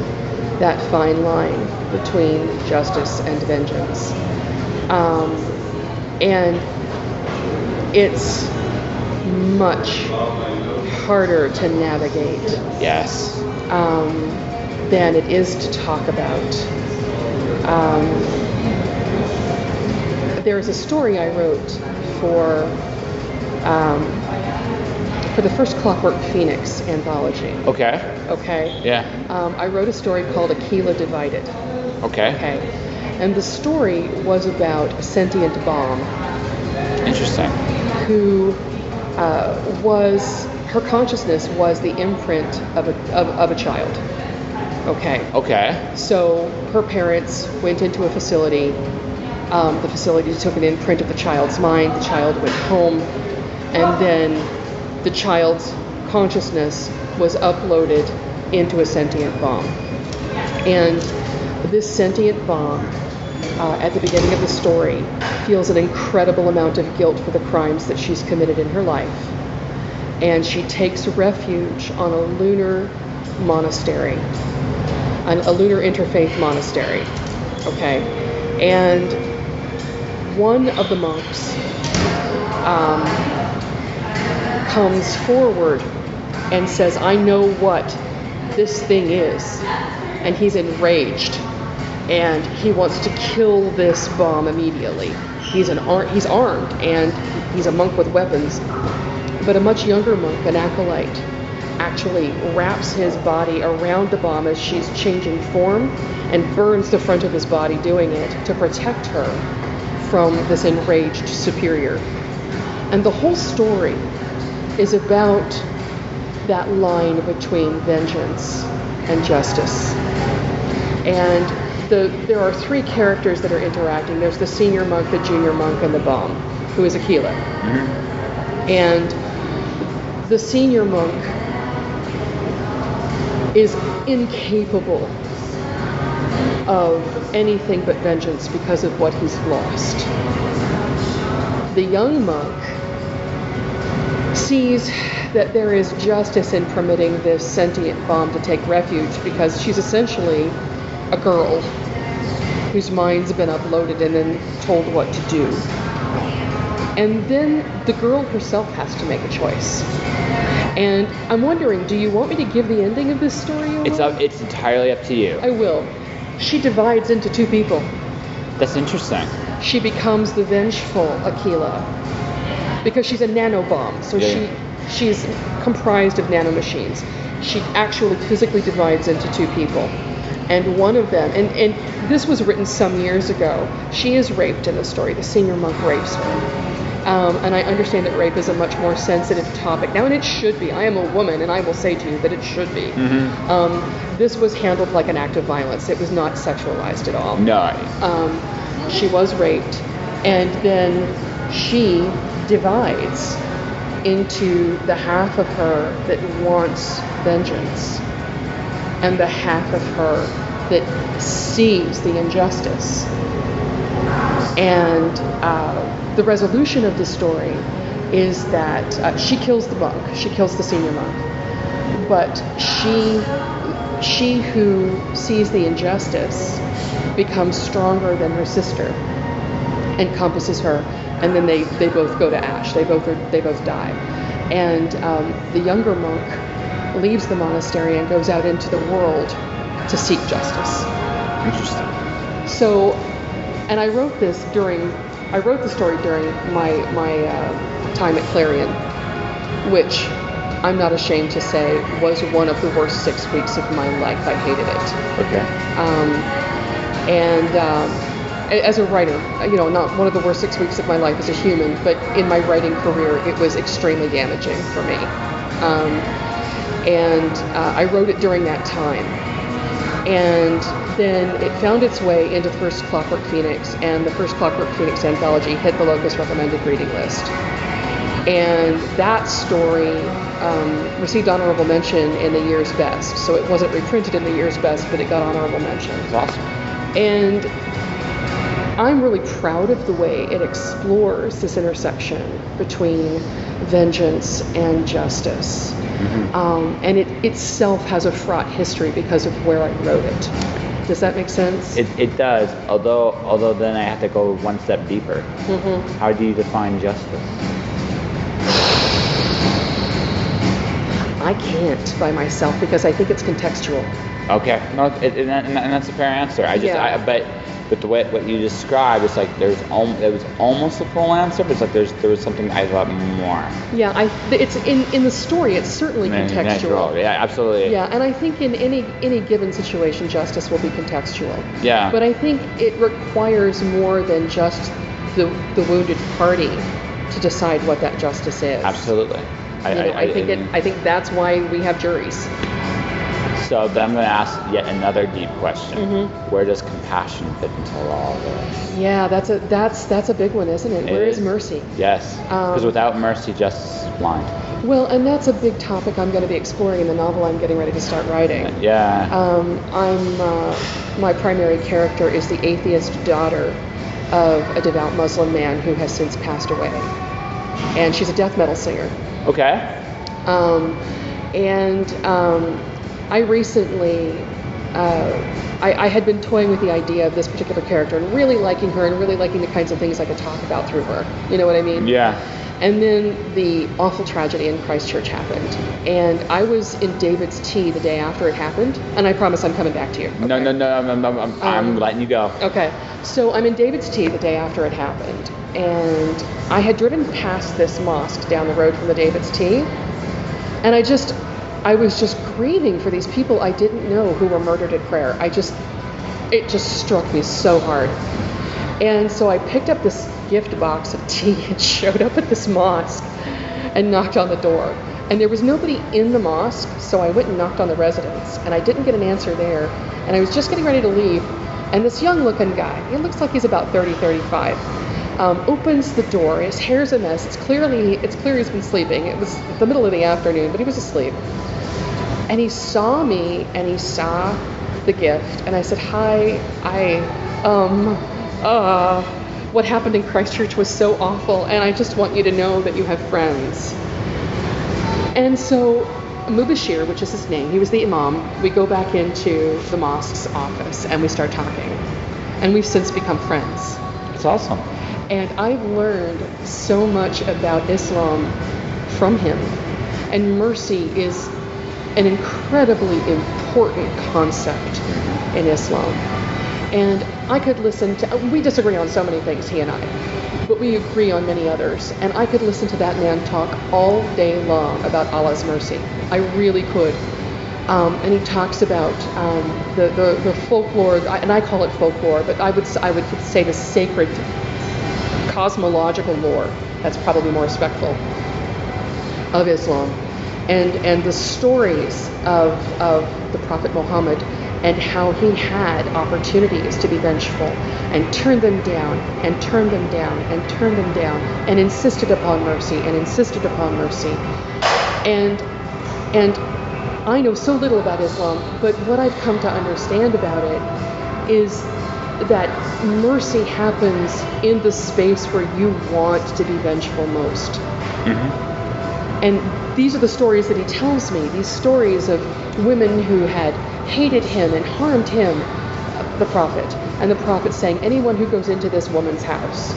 that fine line between justice and vengeance. And it's much harder to navigate than it is to talk about. There's a story I wrote for the first Clockwork Phoenix anthology. Okay? Yeah. I wrote a story called Aquila Divided. Okay. And the story was about a sentient bomb. Interesting. Who her consciousness was the imprint of a child. Okay. So her parents went into a facility. The facility took an imprint of the child's mind. The child went home, and then the child's consciousness was uploaded into a sentient bomb. And this sentient bomb, at the beginning of the story, feels an incredible amount of guilt for the crimes that she's committed in her life. And she takes refuge on a lunar monastery a lunar interfaith monastery. Okay, and one of the monks comes forward and says, "I know what this thing is," and he's enraged, and he wants to kill this bomb immediately. He's armed, and he's a monk with weapons. But a much younger monk, an acolyte, actually wraps his body around the bomb as she's changing form and burns the front of his body doing it to protect her from this enraged superior. And the whole story is about that line between vengeance and justice. And there are three characters that are interacting. There's the senior monk, the junior monk, and the bomb, who is a Ceallaigh. Mm-hmm. And the senior monk is incapable of anything but vengeance because of what he's lost. The young monk sees that there is justice in permitting this sentient bomb to take refuge because she's essentially a girl whose mind's been uploaded and then told what to do. And then the girl herself has to make a choice. And I'm wondering, do you want me to give the ending of this story away? It's entirely up to you. I will. She divides into two people. That's interesting. She becomes the vengeful Ceallaigh because she's a nanobomb. So she's comprised of nanomachines. She actually physically divides into two people. And one of them, and this was written some years ago, she is raped in the story. The senior monk rapes her. And I understand that rape is a much more sensitive topic now, and it should be. I am a woman, and I will say to you that it should be. Mm-hmm. This was handled like an act of violence. It was not sexualized at all. No. She was raped, and then she divides into the half of her that wants vengeance and the half of her that sees the injustice. And the resolution of the story is that she kills the monk. She kills the senior monk. But she who sees the injustice becomes stronger than her sister, encompasses her, and then they both go to ash. They both die. And the younger monk leaves the monastery and goes out into the world to seek justice. Interesting. So, and I wrote the story during my time at Clarion, which I'm not ashamed to say was one of the worst 6 weeks of my life. I hated it. Okay. As a writer, not one of the worst 6 weeks of my life as a human, but in my writing career, it was extremely damaging for me. I wrote it during that time. And then it found its way into First Clockwork Phoenix, and the First Clockwork Phoenix anthology hit the Locus recommended reading list. And that story received honorable mention in the year's best. So it wasn't reprinted in the year's best, but it got honorable mention. That's awesome. And I'm really proud of the way it explores this intersection between vengeance and justice. Mm-hmm. And it itself has a fraught history because of where I wrote it. Does that make sense? It does, although then I have to go one step deeper. Mm-hmm. How do you define justice? I can't by myself because I think it's contextual. Okay, no, and that's a fair answer. But the way what you described, it's like there was almost a full answer, but it's like there was something I thought more. Yeah, it's in the story. It's certainly contextual. Yeah, absolutely. Yeah, and I think in any given situation, justice will be contextual. Yeah. But I think it requires more than just the wounded party to decide what that justice is. Absolutely. I think that's why we have juries. So then I'm going to ask yet another deep question. Mm-hmm. Where does compassion fit into all of this? Yeah, that's a big one, isn't it? Where is mercy? Yes, because without mercy, justice is blind. Well, and that's a big topic I'm going to be exploring in the novel I'm getting ready to start writing. Yeah. My primary character is the atheist daughter of a devout Muslim man who has since passed away, and she's a death metal singer. Okay. I recently I had been toying with the idea of this particular character and really liking her and really liking the kinds of things I could talk about through her. You know what I mean? Yeah. And then the awful tragedy in Christchurch happened. And I was in David's Tea the day after it happened. And I promise I'm coming back to you. Okay? No, I'm letting you go. Okay. So I'm in David's Tea the day after it happened. And I had driven past this mosque down the road from the David's Tea. And I was just grieving for these people I didn't know who were murdered at prayer. It just struck me so hard. And so I picked up this gift box of tea and showed up at this mosque and knocked on the door. And there was nobody in the mosque, so I went and knocked on the residence. And I didn't get an answer there. And I was just getting ready to leave. And this young-looking guy, he looks like he's about 30, 35, opens the door. His hair's a mess. It's clear he's been sleeping. It was the middle of the afternoon, but he was asleep. And he saw me, and he saw the gift. And I said, hi, what happened in Christchurch was so awful, and I just want you to know that you have friends. And so Mubashir, which is his name, he was the imam, we go back into the mosque's office, and we start talking. And we've since become friends. It's awesome. And I've learned so much about Islam from him. And mercy is an incredibly important concept in Islam. And I could listen to, we disagree on so many things, he and I, but we agree on many others. And I could listen to that man talk all day long about Allah's mercy. I really could. And he talks about the folklore, and I call it folklore, but I would say the sacred cosmological lore, that's probably more respectful, of Islam. And the stories of the Prophet Muhammad and how he had opportunities to be vengeful and turned them down and turned them down and turned them down and insisted upon mercy and insisted upon mercy. And I know so little about Islam, but what I've come to understand about it is that mercy happens in the space where you want to be vengeful most. Mm-hmm. And these are the stories that he tells me, these stories of women who had hated him and harmed him, the Prophet, and the Prophet saying, anyone who goes into this woman's house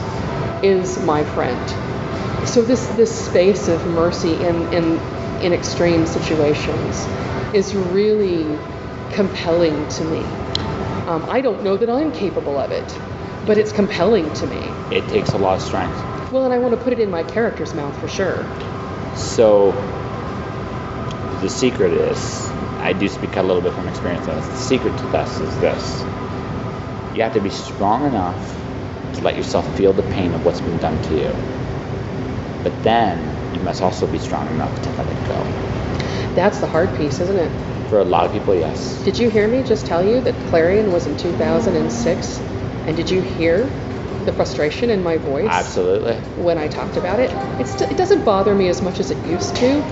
is my friend. So this space of mercy in extreme situations is really compelling to me. I don't know that I'm capable of it, but it's compelling to me. It takes a lot of strength. Well, and I want to put it in my character's mouth for sure. So the secret is, I do speak a little bit from experience on this. The secret to this is this. You have to be strong enough to let yourself feel the pain of what's been done to you. But then you must also be strong enough to let it go. That's the hard piece, isn't it? For a lot of people, yes. Did you hear me just tell you that Clarion was in 2006? And did you hear the frustration in my voice? Absolutely. When I talked about it? It doesn't bother me as much as it used to,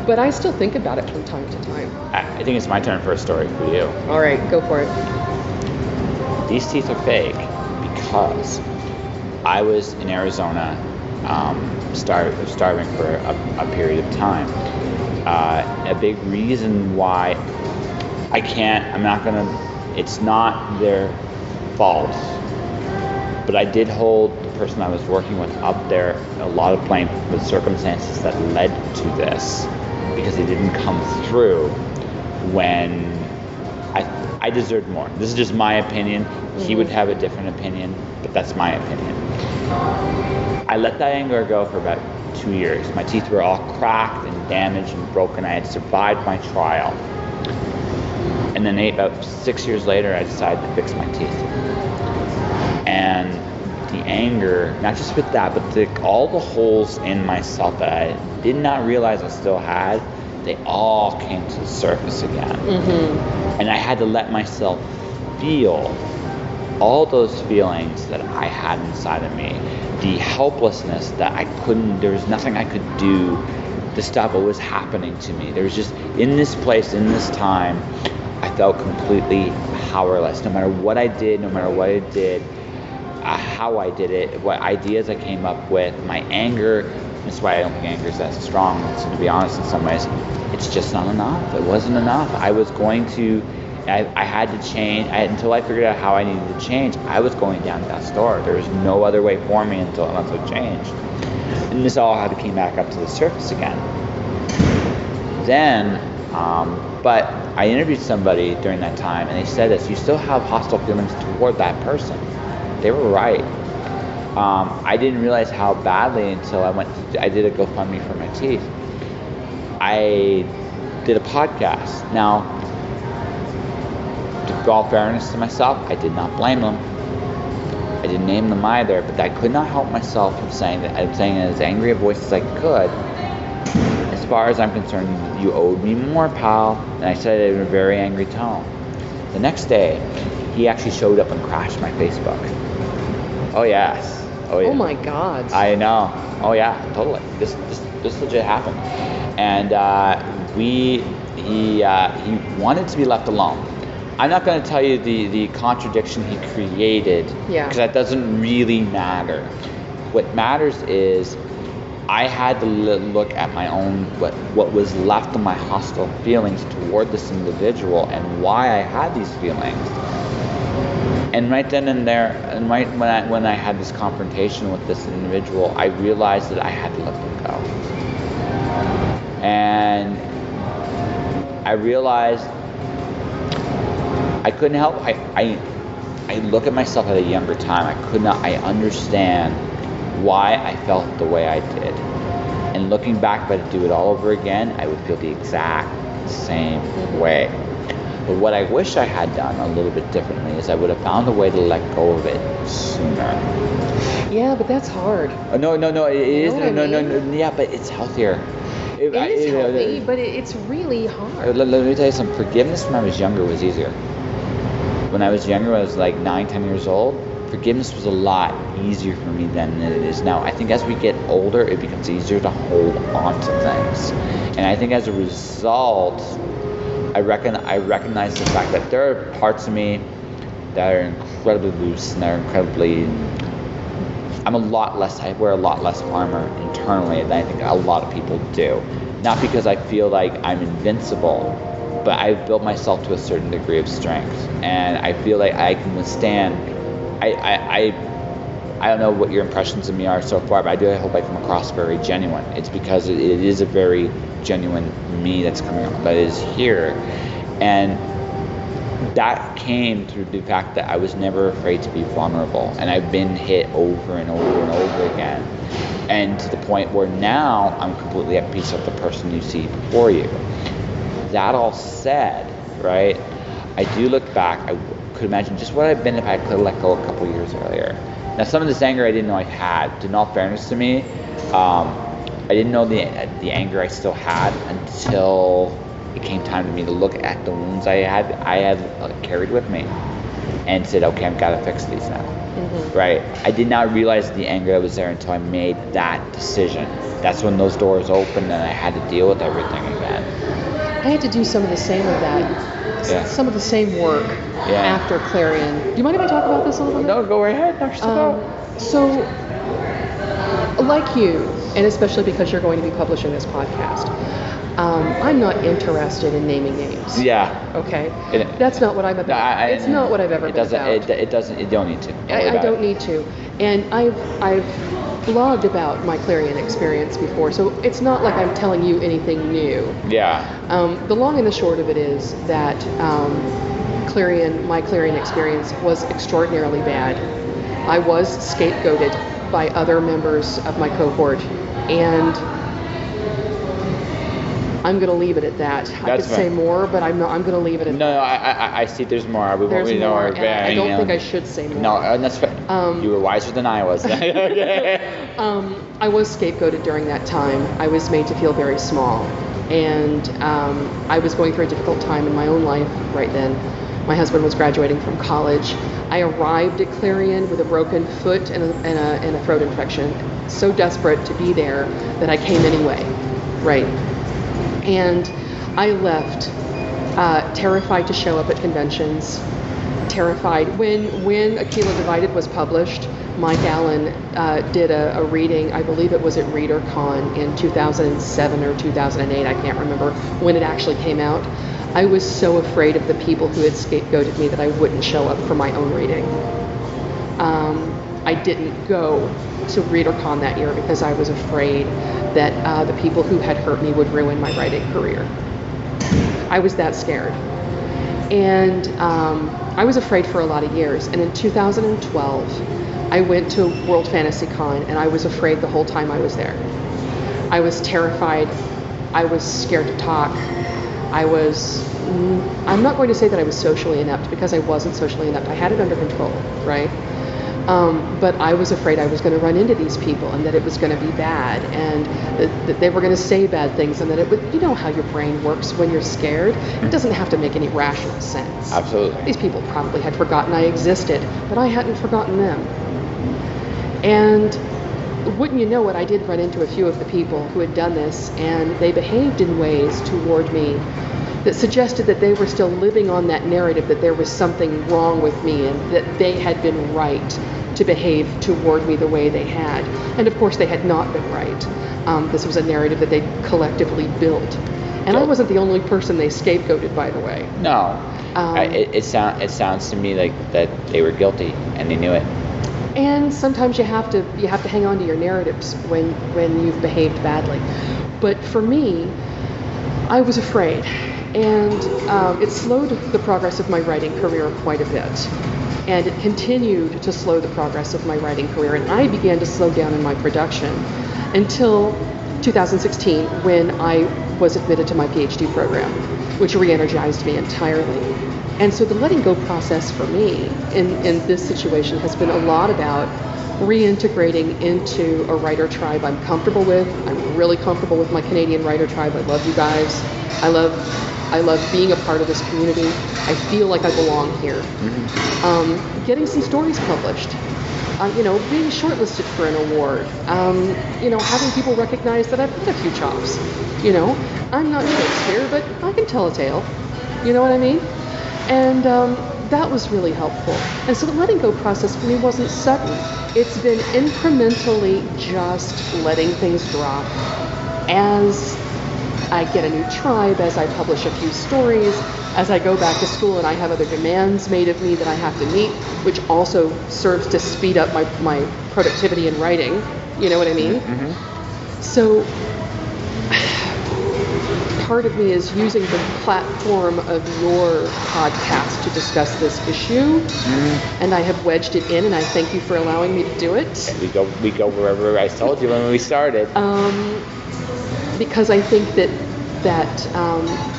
but I still think about it from time to time. I think it's my turn for a story for you. All right, go for it. These teeth are fake because I was in Arizona starving for a period of time. A big reason why it's not their fault, but I did hold the person I was working with up there a lot of blame for the circumstances that led to this, because it didn't come through when I deserved more. This is just my opinion. Mm-hmm. He would have a different opinion, but that's my opinion. I let that anger go for about 2 years. My teeth were all cracked and damaged and broken. I had survived my trial. And then about 6 years later, I decided to fix my teeth. And the anger, not just with that, but all the holes in myself that I did not realize I still had, they all came to the surface again. Mm-hmm. And I had to let myself feel all those feelings that I had inside of me. The helplessness that there was nothing I could do to stop what was happening to me. There was just, in this place, in this time, I felt completely powerless. No matter what I did, no matter what I did, how I did it, what ideas I came up with, my anger, that's why I don't think anger is that strong. So to be honest, in some ways, it's just not enough. It wasn't enough. I was going to I had to change. Until I figured out how I needed to change, I was going down that store. There was no other way for me unless I changed. And this all had to came back up to the surface again. Then, but I interviewed somebody during that time, and they said this: you still have hostile feelings toward that person. They were right. I didn't realize how badly until I did a GoFundMe for my teeth. I did a podcast. Now, to all fairness to myself, I did not blame them. I didn't name them either, but I could not help myself from saying that. I'm saying it as angry a voice as I could. As far as I'm concerned, you owed me more, pal. And I said it in a very angry tone. The next day, he actually showed up and crashed my Facebook. Oh yes. Oh yeah. Oh my God. I know. Oh yeah, totally. This legit happened. And he wanted to be left alone. I'm not going to tell you the contradiction he created, because that doesn't really matter. What matters is I had to look at my own, what was left of my hostile feelings toward this individual and why I had these feelings. And right then and there, and right when I had this confrontation with this individual, I realized that I had to let them go. And I realized I couldn't help. I look at myself at a younger time. I understand why I felt the way I did. And looking back, if I had to do it all over again, I would feel the exact same way. But what I wish I had done a little bit differently is I would have found a way to let go of it sooner. Yeah, but that's hard. No. It is. No. Yeah, but it's healthier. It is healthy, but it's really hard. Let me tell you something. Forgiveness when I was younger was easier. When I was younger, I was like 9, 10 years old. Forgiveness was a lot easier for me than it is now. I think as we get older, it becomes easier to hold on to things. And I think as a result, I recognize the fact that there are parts of me that are incredibly loose and they're incredibly... I wear a lot less armor internally than I think a lot of people do. Not because I feel like I'm invincible, but I've built myself to a certain degree of strength. And I feel like I can withstand... I don't know what your impressions of me are so far, but I hope I come across very genuine. It's because it is a very genuine me that's coming up, that is here. And that came through the fact that I was never afraid to be vulnerable. And I've been hit over and over and over again. And to the point where now I'm completely at peace with the person you see before you. That all said, right, I do look back, I could imagine just what I've been if I could have let go a couple years earlier. Now, some of this anger I didn't know I had. In all fairness to me, I didn't know the anger I still had until it came time to me to look at the wounds I had carried with me and said, okay, I've got to fix these now. Mm-hmm. Right? I did not realize the anger that was there until I made that decision. That's when those doors opened and I had to deal with everything again. I had to do some of the same of that. Yeah. Some of the same work after Clarion. Do you mind if I talk about this a little bit? No, go right ahead. So, like you, and especially because you're going to be publishing this podcast, I'm not interested in naming names. Yeah. Okay. That's not what I'm about. It's not what I've ever been about. It doesn't. You don't need to. I don't need to. And I've blogged about my Clarion experience before, so it's not like I'm telling you anything new. Yeah. The long and the short of it is that my Clarion experience was extraordinarily bad. I was scapegoated by other members of my cohort, and I'm going to leave it at that. I could say more, but I'm going to leave it at that. No, I see there's more. There's more, and I don't think I should say more. No, that's fair. You were wiser than I was. I was scapegoated during that time. I was made to feel very small. And I was going through a difficult time in my own life right then. My husband was graduating from college. I arrived at Clarion with a broken foot and a throat infection. So desperate to be there that I came anyway. Right. And I left terrified to show up at conventions, terrified. When Aquila Divided was published, Mike Allen did a reading, I believe it was at ReaderCon in 2007 or 2008, I can't remember when it actually came out. I was so afraid of the people who had scapegoated me that I wouldn't show up for my own reading. I didn't go to ReaderCon that year because I was afraid that the people who had hurt me would ruin my writing career. I was that scared. And I was afraid for a lot of years. And in 2012, I went to World Fantasy Con, and I was afraid the whole time I was there. I was terrified. I was scared to talk. I'm not going to say that I was socially inept, because I wasn't socially inept. I had it under control, right? But I was afraid I was going to run into these people, and that it was going to be bad, and that they were going to say bad things, and that it would, you know how your brain works when you're scared? It doesn't have to make any rational sense. Absolutely. These people probably had forgotten I existed, but I hadn't forgotten them. And wouldn't you know it, I did run into a few of the people who had done this, and they behaved in ways toward me that suggested that they were still living on that narrative that there was something wrong with me, and that they had been right to behave toward me the way they had. And of course they had not been right. This was a narrative that they collectively built. And I wasn't the only person they scapegoated, by the way. No. It sounds to me like that they were guilty and they knew it. And sometimes you have to hang on to your narratives when you've behaved badly. But for me, I was afraid, and it slowed the progress of my writing career quite a bit. And it continued to slow the progress of my writing career, and I began to slow down in my production until 2016, when I was admitted to my PhD program, which re-energized me entirely. And so the letting go process for me in this situation has been a lot about reintegrating into a writer tribe I'm comfortable with. I'm really comfortable with my Canadian writer tribe. I love you guys. I love being a part of this community. I feel like I belong here. Mm-hmm. Getting some stories published. Being shortlisted for an award. Having people recognize that I've got a few chops. I'm not Shakespeare, but I can tell a tale. You know what I mean? And that was really helpful. And so the letting go process for me wasn't sudden. It's been incrementally just letting things drop as I get a new tribe, as I publish a few stories, as I go back to school and I have other demands made of me that I have to meet, which also serves to speed up my productivity in writing. You know what I mean? Mm-hmm. So part of me is using the platform of your podcast to discuss this issue, and I have wedged it in, and I thank you for allowing me to do it. And we go wherever I told you when we started. Because I think that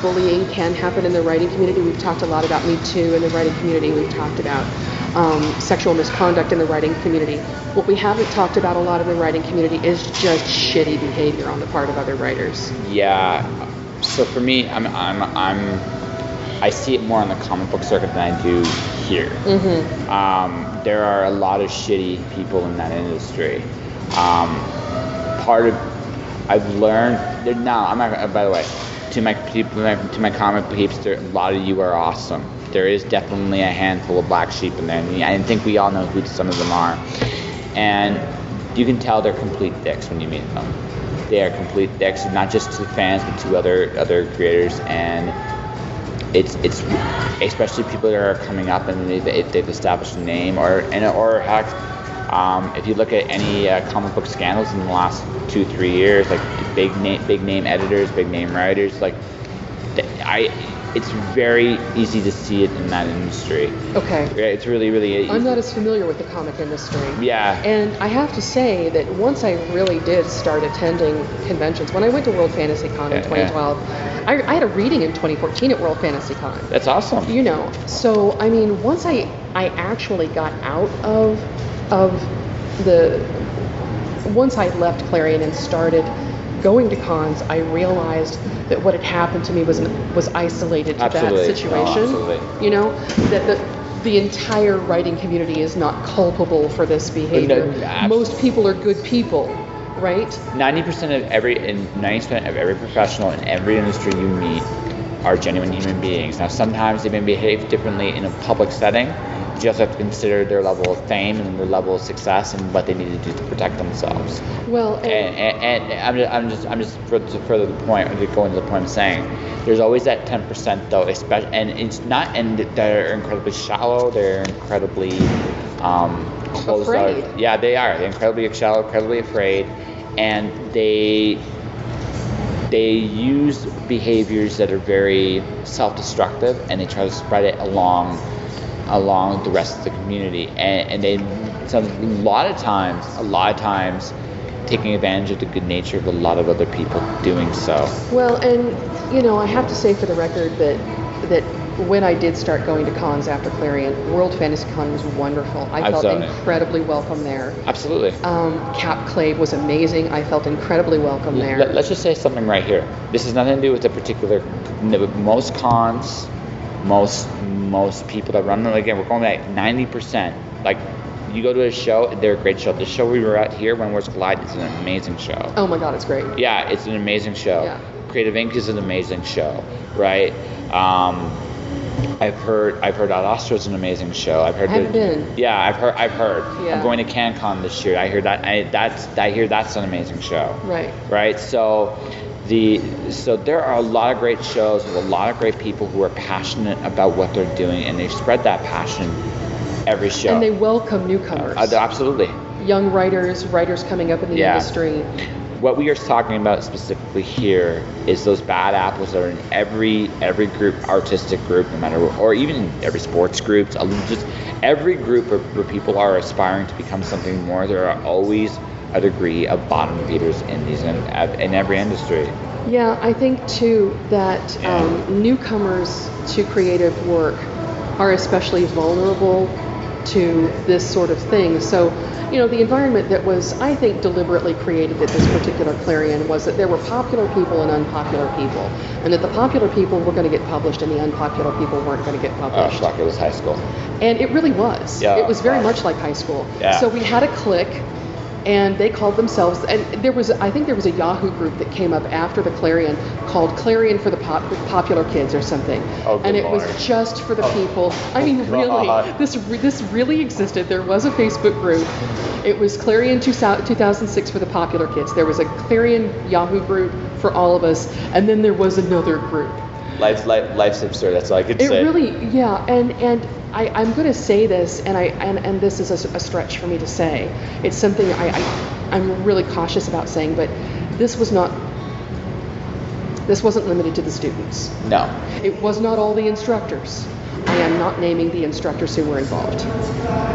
bullying can happen in the writing community. We've talked a lot about Me Too in the writing community. We've talked about sexual misconduct in the writing community. What we haven't talked about a lot in the writing community is just shitty behavior on the part of other writers. Yeah. So for me, I see it more on the comic book circuit than I do here. Mm-hmm. There are a lot of shitty people in that industry. I've learned now. I'm not. By the way, to my comic peeps, a lot of you are awesome. There is definitely a handful of black sheep in there, and I think we all know who some of them are. And you can tell they're complete dicks when you meet them. They are complete dicks, not just to fans, but to other creators. And it's especially people that are coming up and they've established a name, or heck. If you look at any comic book scandals in the last 2-3 years, like big name editors, big name writers, it's very easy to see it in that industry. Okay. It's really, really easy. I'm not as familiar with the comic industry. Yeah. And I have to say that once I really did start attending conventions, when I went to World Fantasy Con in 2012, I had a reading in 2014 at World Fantasy Con. That's awesome. So, once I actually got out of once I left Clarion and started going to cons, I realized that what had happened to me was isolated to that situation. That the entire writing community is not culpable for this behavior. Most people are good people, right? 90% of every professional in every industry you meet are genuine human beings. Now, sometimes they may behave differently in a public setting, you also have to consider their level of fame and their level of success and what they need to do to protect themselves. Well, and I'm just for further the point, to go into the point I'm saying, there's always that 10% though, especially, and it's not, and they're incredibly shallow, they're incredibly closed afraid. out. Yeah, they are. They're incredibly shallow, incredibly afraid, and they use behaviors that are very self-destructive, and they try to spread it along the rest of the community, and they, so a lot of times taking advantage of the good nature of a lot of other people doing so. Well, and I have to say for the record that when I did start going to cons after Clarion, World Fantasy Con was wonderful. I felt incredibly welcome there. Absolutely. Cap Clave was amazing. I felt incredibly welcome there. Let's just say something right here. This has nothing to do with the particular. Most cons, most people that run them, again, we're going like 90%. Like, you go to a show, they're a great show. The show we were at here, When Worlds Collide, is an amazing show. Oh my God, it's great. Yeah, it's an amazing show. Yeah. Creative Inc. is an amazing show, right? I've heard Ad Astra is an amazing show. I haven't been. Yeah, I've heard. Yeah. I'm going to CanCon this year. I hear that's an amazing show. Right. So there are a lot of great shows with a lot of great people who are passionate about what they're doing, and they spread that passion every show. And they welcome newcomers. Absolutely. Young writers coming up in the industry. What we are talking about specifically here is those bad apples that are in every group, artistic group, no matter what, or even every sports group, just every group where people are aspiring to become something more. There are always a degree of bottom feeders in every industry. Yeah, I think too that newcomers to creative work are especially vulnerable to this sort of thing. So, the environment that was, I think, deliberately created at this particular Clarion was that there were popular people and unpopular people, and that the popular people were going to get published and the unpopular people weren't going to get published. Like it was high school. And it really was. Yeah, it was very much like high school. Yeah. So we had a clique, and they called themselves, and I think there was a Yahoo group that came up after the Clarion called Clarion for the Popular Kids or something. Oh, good and it Lord. was just for the people. I mean, really, this really existed. There was a Facebook group. It was Clarion 2006 for the Popular Kids. There was a Clarion Yahoo group for all of us, and then there was another group. Life's absurd. That's all I could say. It really, yeah, and I'm going to say this, and this is a stretch for me to say. It's something I'm really cautious about saying, but this wasn't limited to the students. No. It was not all the instructors. I am not naming the instructors who were involved.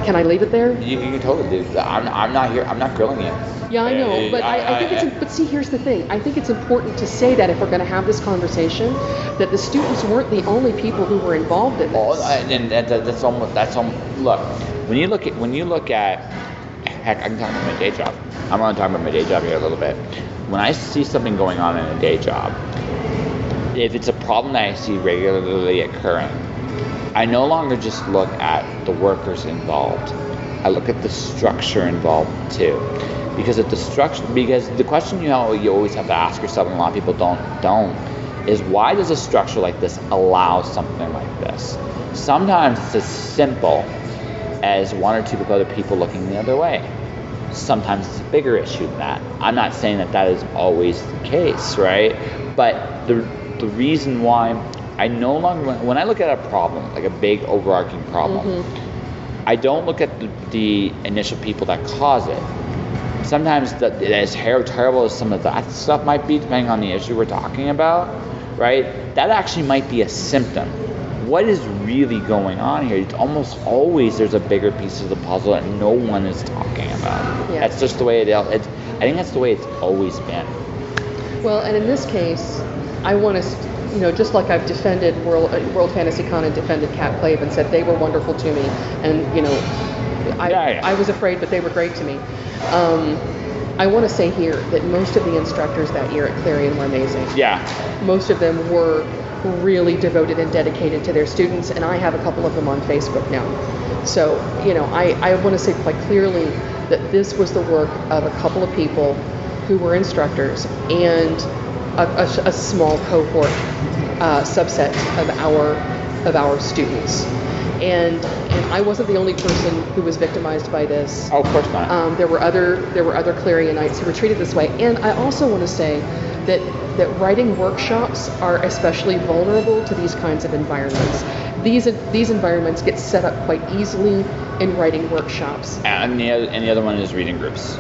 Can I leave it there? You can totally do. I'm not here. I'm not grilling you. Yeah, I know, but I think but see, here's the thing. I think it's important to say that if we're going to have this conversation, that the students weren't the only people who were involved in this. And that's almost. Look, when you look at, heck, I can talk about my day job. I'm going to talk about my day job here a little bit. When I see something going on in a day job, if it's a problem that I see regularly occurring, I no longer just look at the workers involved. I look at the structure involved too. Because the question you always have to ask yourself, and a lot of people don't, is why does a structure like this allow something like this? Sometimes it's as simple as one or two other people looking the other way. Sometimes it's a bigger issue than that. I'm not saying that is always the case, right? But the reason why I no longer, when I look at a problem, like a big overarching problem, I don't look at the initial people that cause it. Sometimes as terrible as some of that stuff might be, depending on the issue we're talking about, right? That actually might be a symptom. What is really going on here? It's almost always there's a bigger piece of the puzzle that no one is talking about. Yeah. That's just the way I think that's the way it's always been. Well, and in this case, I want to, just like I've defended World Fantasy Con and defended Cap Clave and said they were wonderful to me, and I was afraid, but they were great to me. I want to say here that most of the instructors that year at Clarion were amazing. Yeah. Most of them were really devoted and dedicated to their students, and I have a couple of them on Facebook now. So, I want to say quite clearly that this was the work of a couple of people who were instructors and a small cohort subset of our students. and I wasn't the only person who was victimized by this. Oh, of course not. There were other Clarionites who were treated this way, and I also want to say that writing workshops are especially vulnerable to these kinds of environments. These environments get set up quite easily in writing workshops. And the other one is reading groups.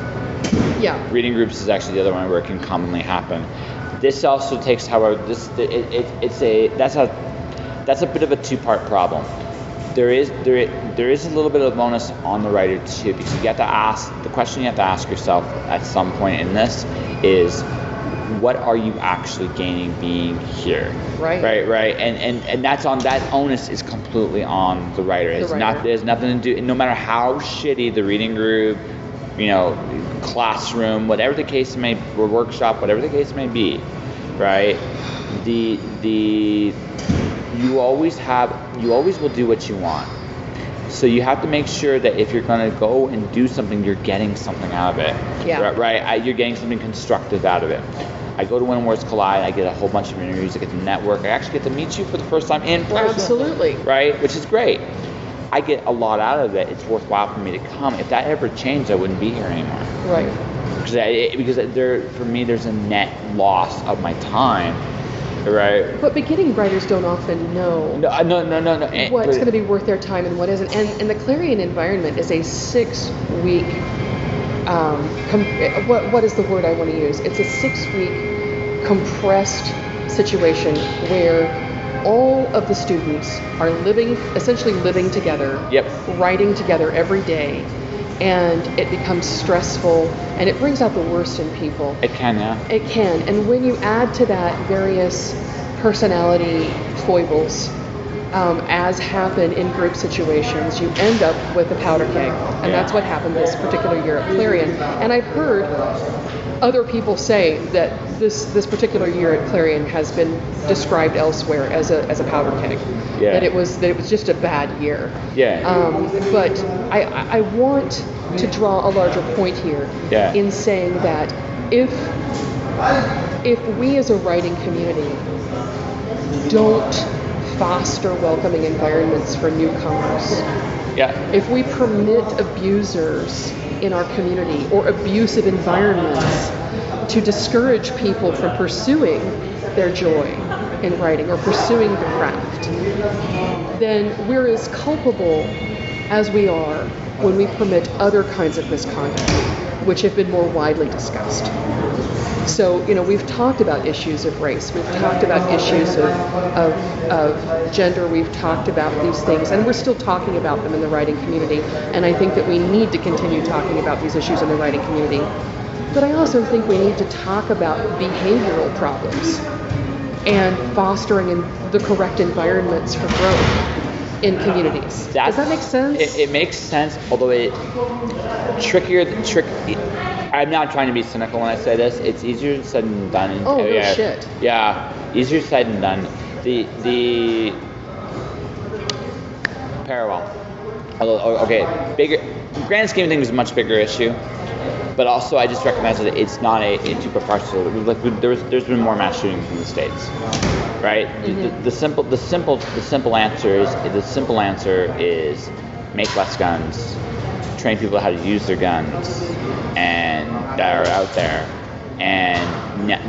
Yeah. Reading groups is actually the other one where it can commonly happen. This also takes, however, that's a bit of a two-part problem. There is a little bit of bonus on the writer too, because you have to ask the question you have to ask yourself at some point in this is, what are you actually gaining being here? Right. And that's on, that onus is completely on the writer. There's nothing to do, no matter how shitty the reading group, classroom, whatever the case may, or workshop, whatever the case may be, right? You always will do what you want. So you have to make sure that if you're going to go and do something, you're getting something out of it. Yeah. Right? You're getting something constructive out of it. I go to When Worlds Collide, I get a whole bunch of interviews, I get to network, I actually get to meet you for the first time in person. Absolutely. Right? Which is great. I get a lot out of it. It's worthwhile for me to come. If that ever changed, I wouldn't be here anymore. Right. Because for me, there's a net loss of my time. Right. But beginning writers don't often know what's going to be worth their time and what isn't. And the Clarion environment is a 6-week, what is the word I want to use? It's a 6-week compressed situation where all of the students are essentially living together, writing together every day, and it becomes stressful, and it brings out the worst in people. It can, yeah. It can, and when you add to that various personality foibles, as happen in group situations, you end up with a powder keg, and that's what happened this particular year at Clarion. And I've heard other people say that this particular year at Clarion has been described elsewhere as a powder keg. Yeah. That it was just a bad year. Yeah. But I want to draw a larger point here in saying that if we as a writing community don't foster welcoming environments for newcomers, if we permit abusers in our community or abusive environments to discourage people from pursuing their joy in writing or pursuing the craft, then we're as culpable as we are when we permit other kinds of misconduct, which have been more widely discussed. So, we've talked about issues of race, we've talked about issues of gender, we've talked about these things, and we're still talking about them in the writing community, and I think that we need to continue talking about these issues in the writing community. But I also think we need to talk about behavioral problems and fostering the correct environments for growth in communities. Does that make sense? It makes sense, although I'm not trying to be cynical when I say this. It's easier said than done. Oh, no shit. Yeah, easier said than done. The parallel. Okay, bigger. Grand scheme of things is a much bigger issue. But also, I just recognize that it's not a super partial. There's been more mass shootings in the States, right? Mm-hmm. The simple answer is make less guns, train people how to use their guns, and that are out there, and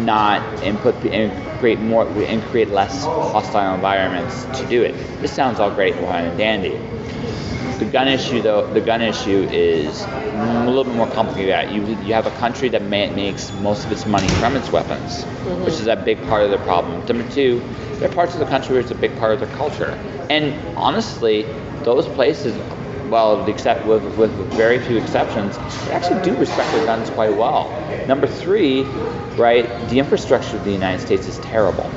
not create less hostile environments to do it. This sounds all great and fine and dandy. The gun issue is a little bit more complicated. You have a country that makes most of its money from its weapons, which is a big part of the problem. Number two, there are parts of the country where it's a big part of their culture. And honestly, those places, well, except with very few exceptions, they actually do respect their guns quite well. Number three, right, the infrastructure of the United States is terrible.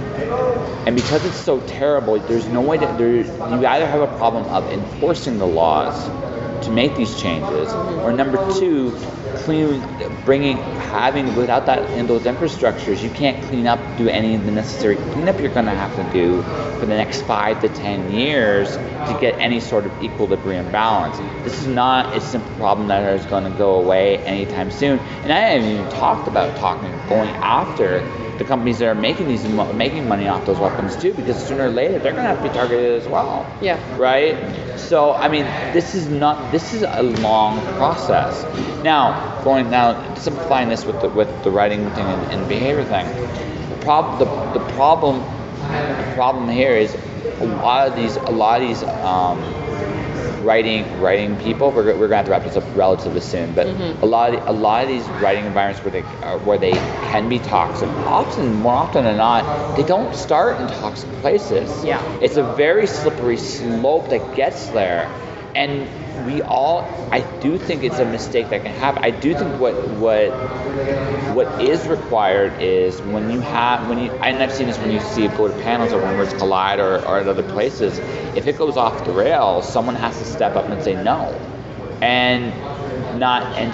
And because it's so terrible, there's no way you either have a problem of enforcing the laws to make these changes, or number two, without that in those infrastructures, you can't do any of the necessary cleanup you're going to have to do for the next 5 to 10 years to get any sort of equilibrium balance. This is not a simple problem that is going to go away anytime soon. And I haven't even talked about going after the companies that are making money off those weapons too, because sooner or later they're going to have to be targeted as well. Yeah. Right? So, I mean, this is a long process. Now, simplifying this with the writing thing and behavior thing, the problem here is a lot of these writing people. We're going to have to wrap this up relatively soon, but a lot of these writing environments where they can be toxic, more often than not, they don't start in toxic places. Yeah. It's a very slippery slope that gets there, and I do think it's a mistake that can happen. I do think what is required is and I've seen this when you go to panels or when words collide or at other places, if it goes off the rails, someone has to step up and say no. And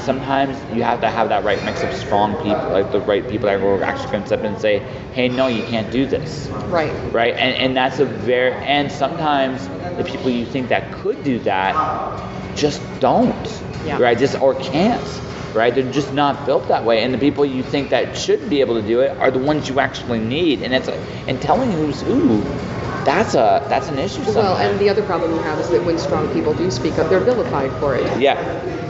sometimes you have to have that right mix of strong people, like the right people that will actually come step in and say, hey, no, you can't do this. Right. Right? And that's and sometimes the people you think that could do that just don't. Yeah. Right? Or can't. Right? They're just not built that way. And the people you think that should be able to do it are the ones you actually need. And telling who's who, that's an issue sometimes. Well, and the other problem you have is that when strong people do speak up, they're vilified for it. Yeah.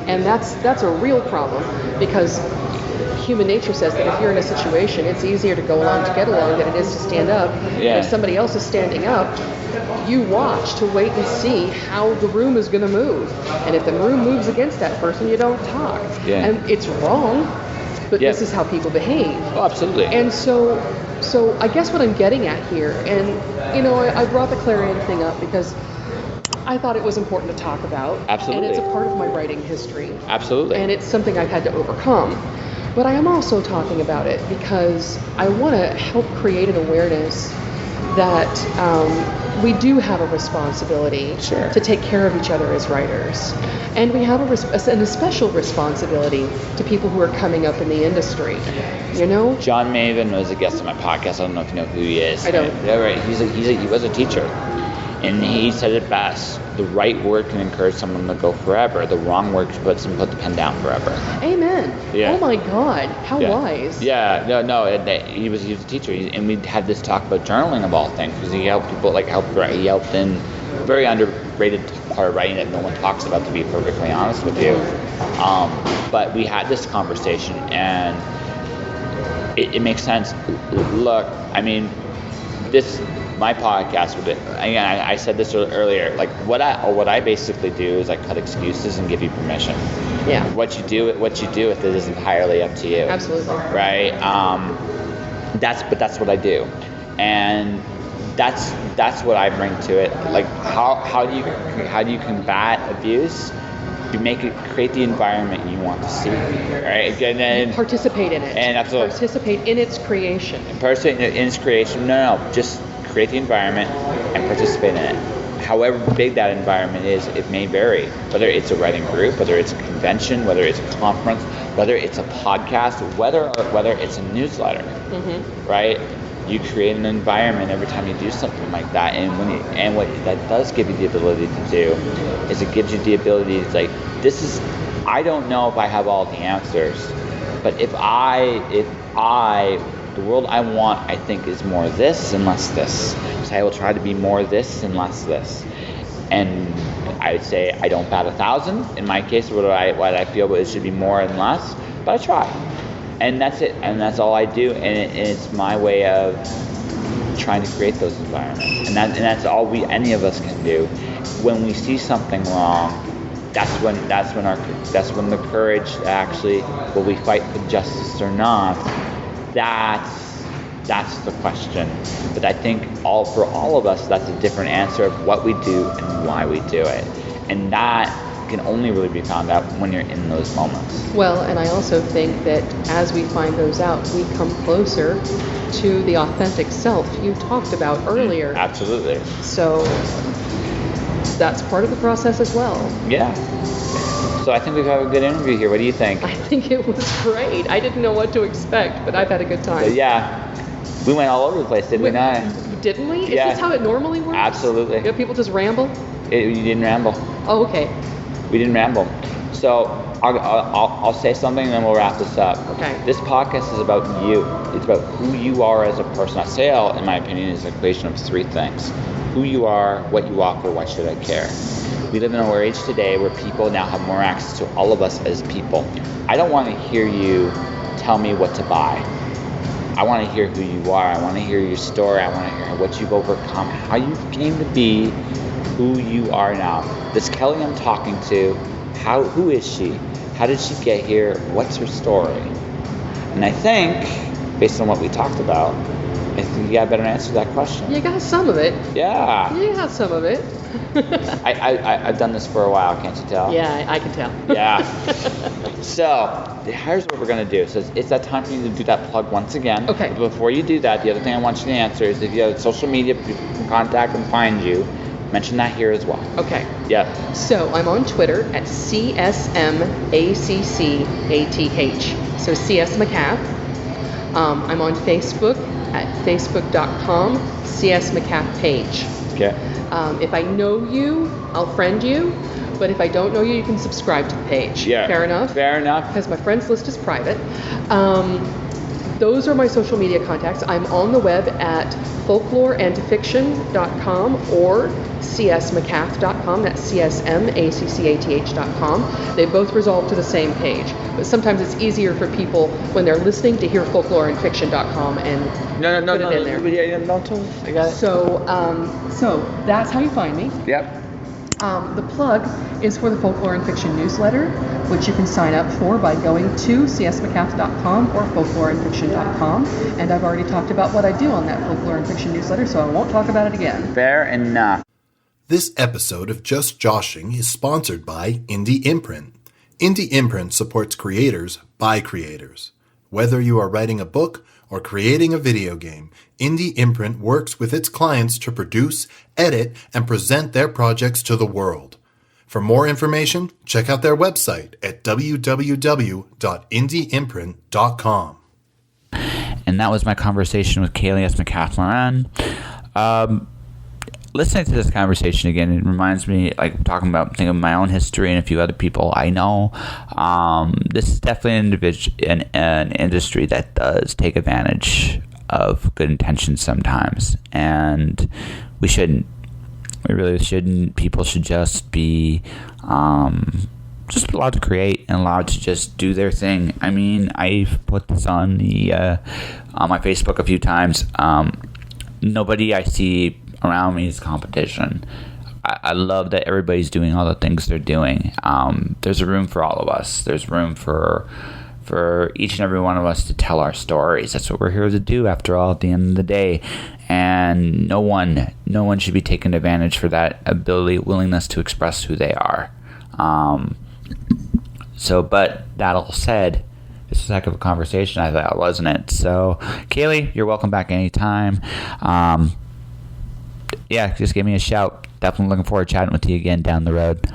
And that's a real problem, because human nature says that if you're in a situation, it's easier to go along to get along than it is to stand up. Yeah. And if somebody else is standing up, you watch to wait and see how the room is going to move. And if the room moves against that person, you don't talk. Yeah. And it's wrong, but this is how people behave. Oh, absolutely. And so I guess what I'm getting at here, and I brought the Clarion thing up because I thought it was important to talk about. Absolutely. And it's a part of my writing history. Absolutely. And it's something I've had to overcome. But I am also talking about it because I want to help create an awareness that we do have a responsibility to take care of each other as writers. And we have a special responsibility to people who are coming up in the industry. John Maven was a guest on my podcast. I don't know if you know who he is. I don't. Yeah, right. He was a teacher. And he said it best: the right word can encourage someone to go forever. The wrong word can put the pen down forever. Amen. Yeah. Oh my God, how wise. Yeah. No. He was a teacher, and we had this talk about journaling of all things, because he helped people he helped in very underrated part of writing that no one talks about, to be perfectly honest with you. But we had this conversation, and it makes sense. Look, I mean, my podcast with it. Again, I said this earlier. Like what I basically do is I cut excuses and give you permission. Yeah. What you do with it is entirely up to you. Absolutely. Right. That's what I do, and that's what I bring to it. Like how do you combat abuse? Create the environment you want to see, right? And participate in it. And absolutely. Participate in its creation. Participate in its creation. No, just create the environment and participate in it. However big that environment is, it may vary. Whether it's a writing group, whether it's a convention, whether it's a conference, whether it's a podcast, whether it's a newsletter, right? You create an environment every time you do something like that, and what that does give you the ability to do is it gives you the ability to I don't know if I have all the answers, but the world I want, I think, is more this and less this. So I will try to be more this and less this. And I would say I don't bat 1,000. In my case, what I feel it should be more and less, but I try. And that's it. And that's all I do. And it's my way of trying to create those environments. And that's all any of us can do. When we see something wrong, that's when the courage to actually, will we fight for justice or not? That's the question. But I think for all of us, that's a different answer of what we do and why we do it. And that can only really be found out when you're in those moments. Well, and I also think that as we find those out, we come closer to the authentic self you talked about earlier. Absolutely. So that's part of the process as well. Yeah. So I think we've had a good interview here. What do you think? I think it was great. I didn't know what to expect, but I've had a good time. Yeah. We went all over the place, didn't we not? Didn't we? Is Yeah. this how it normally works? Absolutely. People just ramble? You didn't ramble. Oh, okay. We didn't ramble. So I'll say something and then we'll wrap this up. Okay. This podcast is about you. It's about who you are as a person. A sale, in my opinion, is an equation of three things. Who you are, what you offer, why should I care? We live in a age today where people now have more access to all of us as people. I don't want to hear you tell me what to buy. I want to hear who you are. I want to hear your story. I want to hear what you've overcome, how you came to be who you are now. This Ceallaigh I'm talking to, who is she? How did she get here? What's her story? And I think, based on what we talked about, I think you got a better answer to that question. You got some of it. Yeah. You got some of it. I've done this for a while, can't you tell? Yeah, I can tell. Yeah. So, here's what we're going to do. So, it's that time for you to do that plug once again. Okay. But before you do that, the other thing I want you to answer is if you have social media, people can contact and find you. Mention that here as well. Okay. Yeah. So I'm on Twitter at CSMACCATH. So CS McCath. I'm on Facebook at facebook.com CS McCath page. Okay. If I know you, I'll friend you. But if I don't know you, you can subscribe to the page. Yeah. Fair enough? Fair enough. Because my friends list is private. Those are my social media contacts. I'm on the web at folkloreandfiction.com or csmccath.com. That's csmaccath.com. They both resolve to the same page. But sometimes it's easier for people when they're listening to hear folkloreandfiction.com and put it in there. No, I got it. So that's how you find me. Yep. The plug is for the Folklore and Fiction newsletter, which you can sign up for by going to csmccath.com or folkloreandfiction.com. And I've already talked about what I do on that Folklore and Fiction newsletter, so I won't talk about it again. Fair enough. This episode of Just Joshing is sponsored by Indie Imprint. Indie Imprint supports creators by creators. Whether you are writing a book or creating a video game, Indie Imprint works with its clients to produce, edit, and present their projects to the world. For more information, check out their website at www.indieimprint.com. And that was my conversation with Ceallaigh McCath-Moran. Listening to this conversation again, it reminds me, like, talking about thinking of my own history and a few other people I know. This is definitely an industry that does take advantage of good intentions sometimes, and we shouldn't. We really shouldn't. People should just be just allowed to create and allowed to just do their thing. I mean, I've put this on my Facebook a few times. Nobody I see around me is competition. I love that everybody's doing all the things they're doing. There's a room for all of us. There's room for each and every one of us to tell our stories. That's what we're here to do, after all, at the end of the day. And no one should be taken advantage for that ability, willingness to express who they are. But that all said, this was a heck of a conversation, I thought, wasn't it? So, Ceallaigh, you're welcome back anytime. Yeah, just give me a shout. Definitely looking forward to chatting with you again down the road.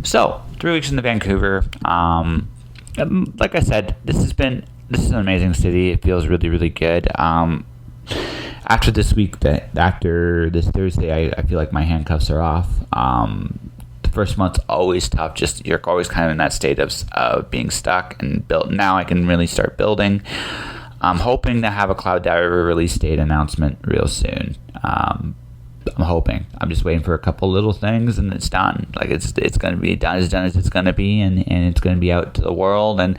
So, 3 weeks in Vancouver. Like I said, this is an amazing city. It feels really, really good. After this week, after this Thursday, I feel like my handcuffs are off. The first month's always tough. Just, you're always kind of in that state of being stuck and built. Now I can really start building. I'm hoping to have a Cloud Diver release date announcement real soon. I'm hoping. I'm just waiting for a couple little things, and it's done. Like, it's going to be done as it's going to be, and it's going to be out to the world and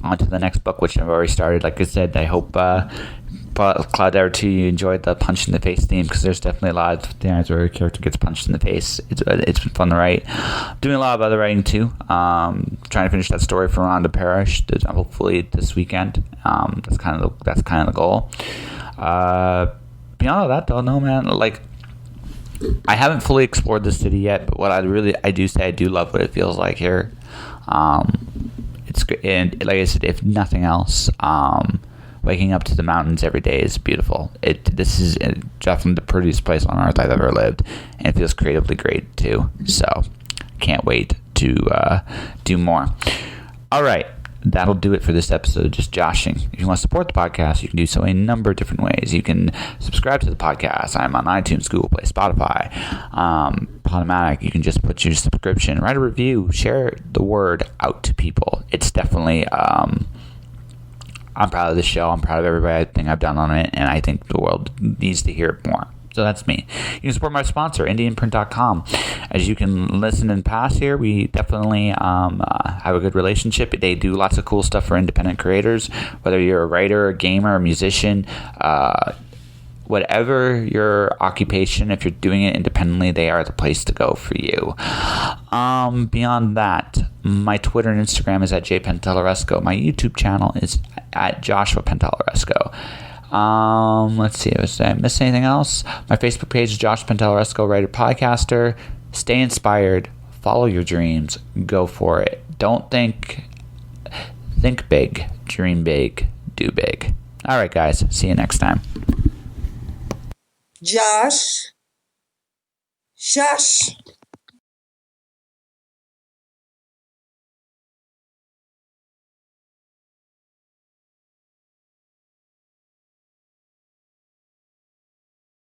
on to the next book, which I've already started. Like I said, I hope Cloud Diver 2, you enjoyed the punch in the face theme, because there's definitely a lot of times where a character gets punched in the face. It's been fun to write. I'm doing a lot of other writing too. Trying to finish that story for Rhonda Parrish, hopefully this weekend. That's kind of the goal. Beyond all that, though, no, man. Like, I haven't fully explored the city yet, but what I do say, I do love what it feels like here. It's great, and like I said, if nothing else, waking up to the mountains every day is beautiful. This is definitely the prettiest place on earth I've ever lived, and it feels creatively great too. So, can't wait to do more. All right. that'll do it for this episode of Just Joshing. If you want to support the podcast, you can do so in a number of different ways. You can subscribe to the podcast. I'm on iTunes, Google Play, Spotify, Podomatic. You can just put your subscription, write a review, share the word out to people. It's definitely, I'm proud of the show. I'm proud of everything I've done on it, and I think the world needs to hear it more. So that's me. You can support my sponsor, IndianPrint.com. As you can listen and pass here, we definitely have a good relationship. They do lots of cool stuff for independent creators, whether you're a writer, a gamer, a musician, whatever your occupation, if you're doing it independently, they are the place to go for you. Beyond that, my Twitter and Instagram is at jpentelaresco. My YouTube channel is at Joshua Pentelaresco. Let's see, did I miss anything else? My Facebook page is Josh Pentelaresco, writer, podcaster. Stay inspired, follow your dreams, go for it. Don't think big, dream big, do big. All right, guys, see you next time. Josh.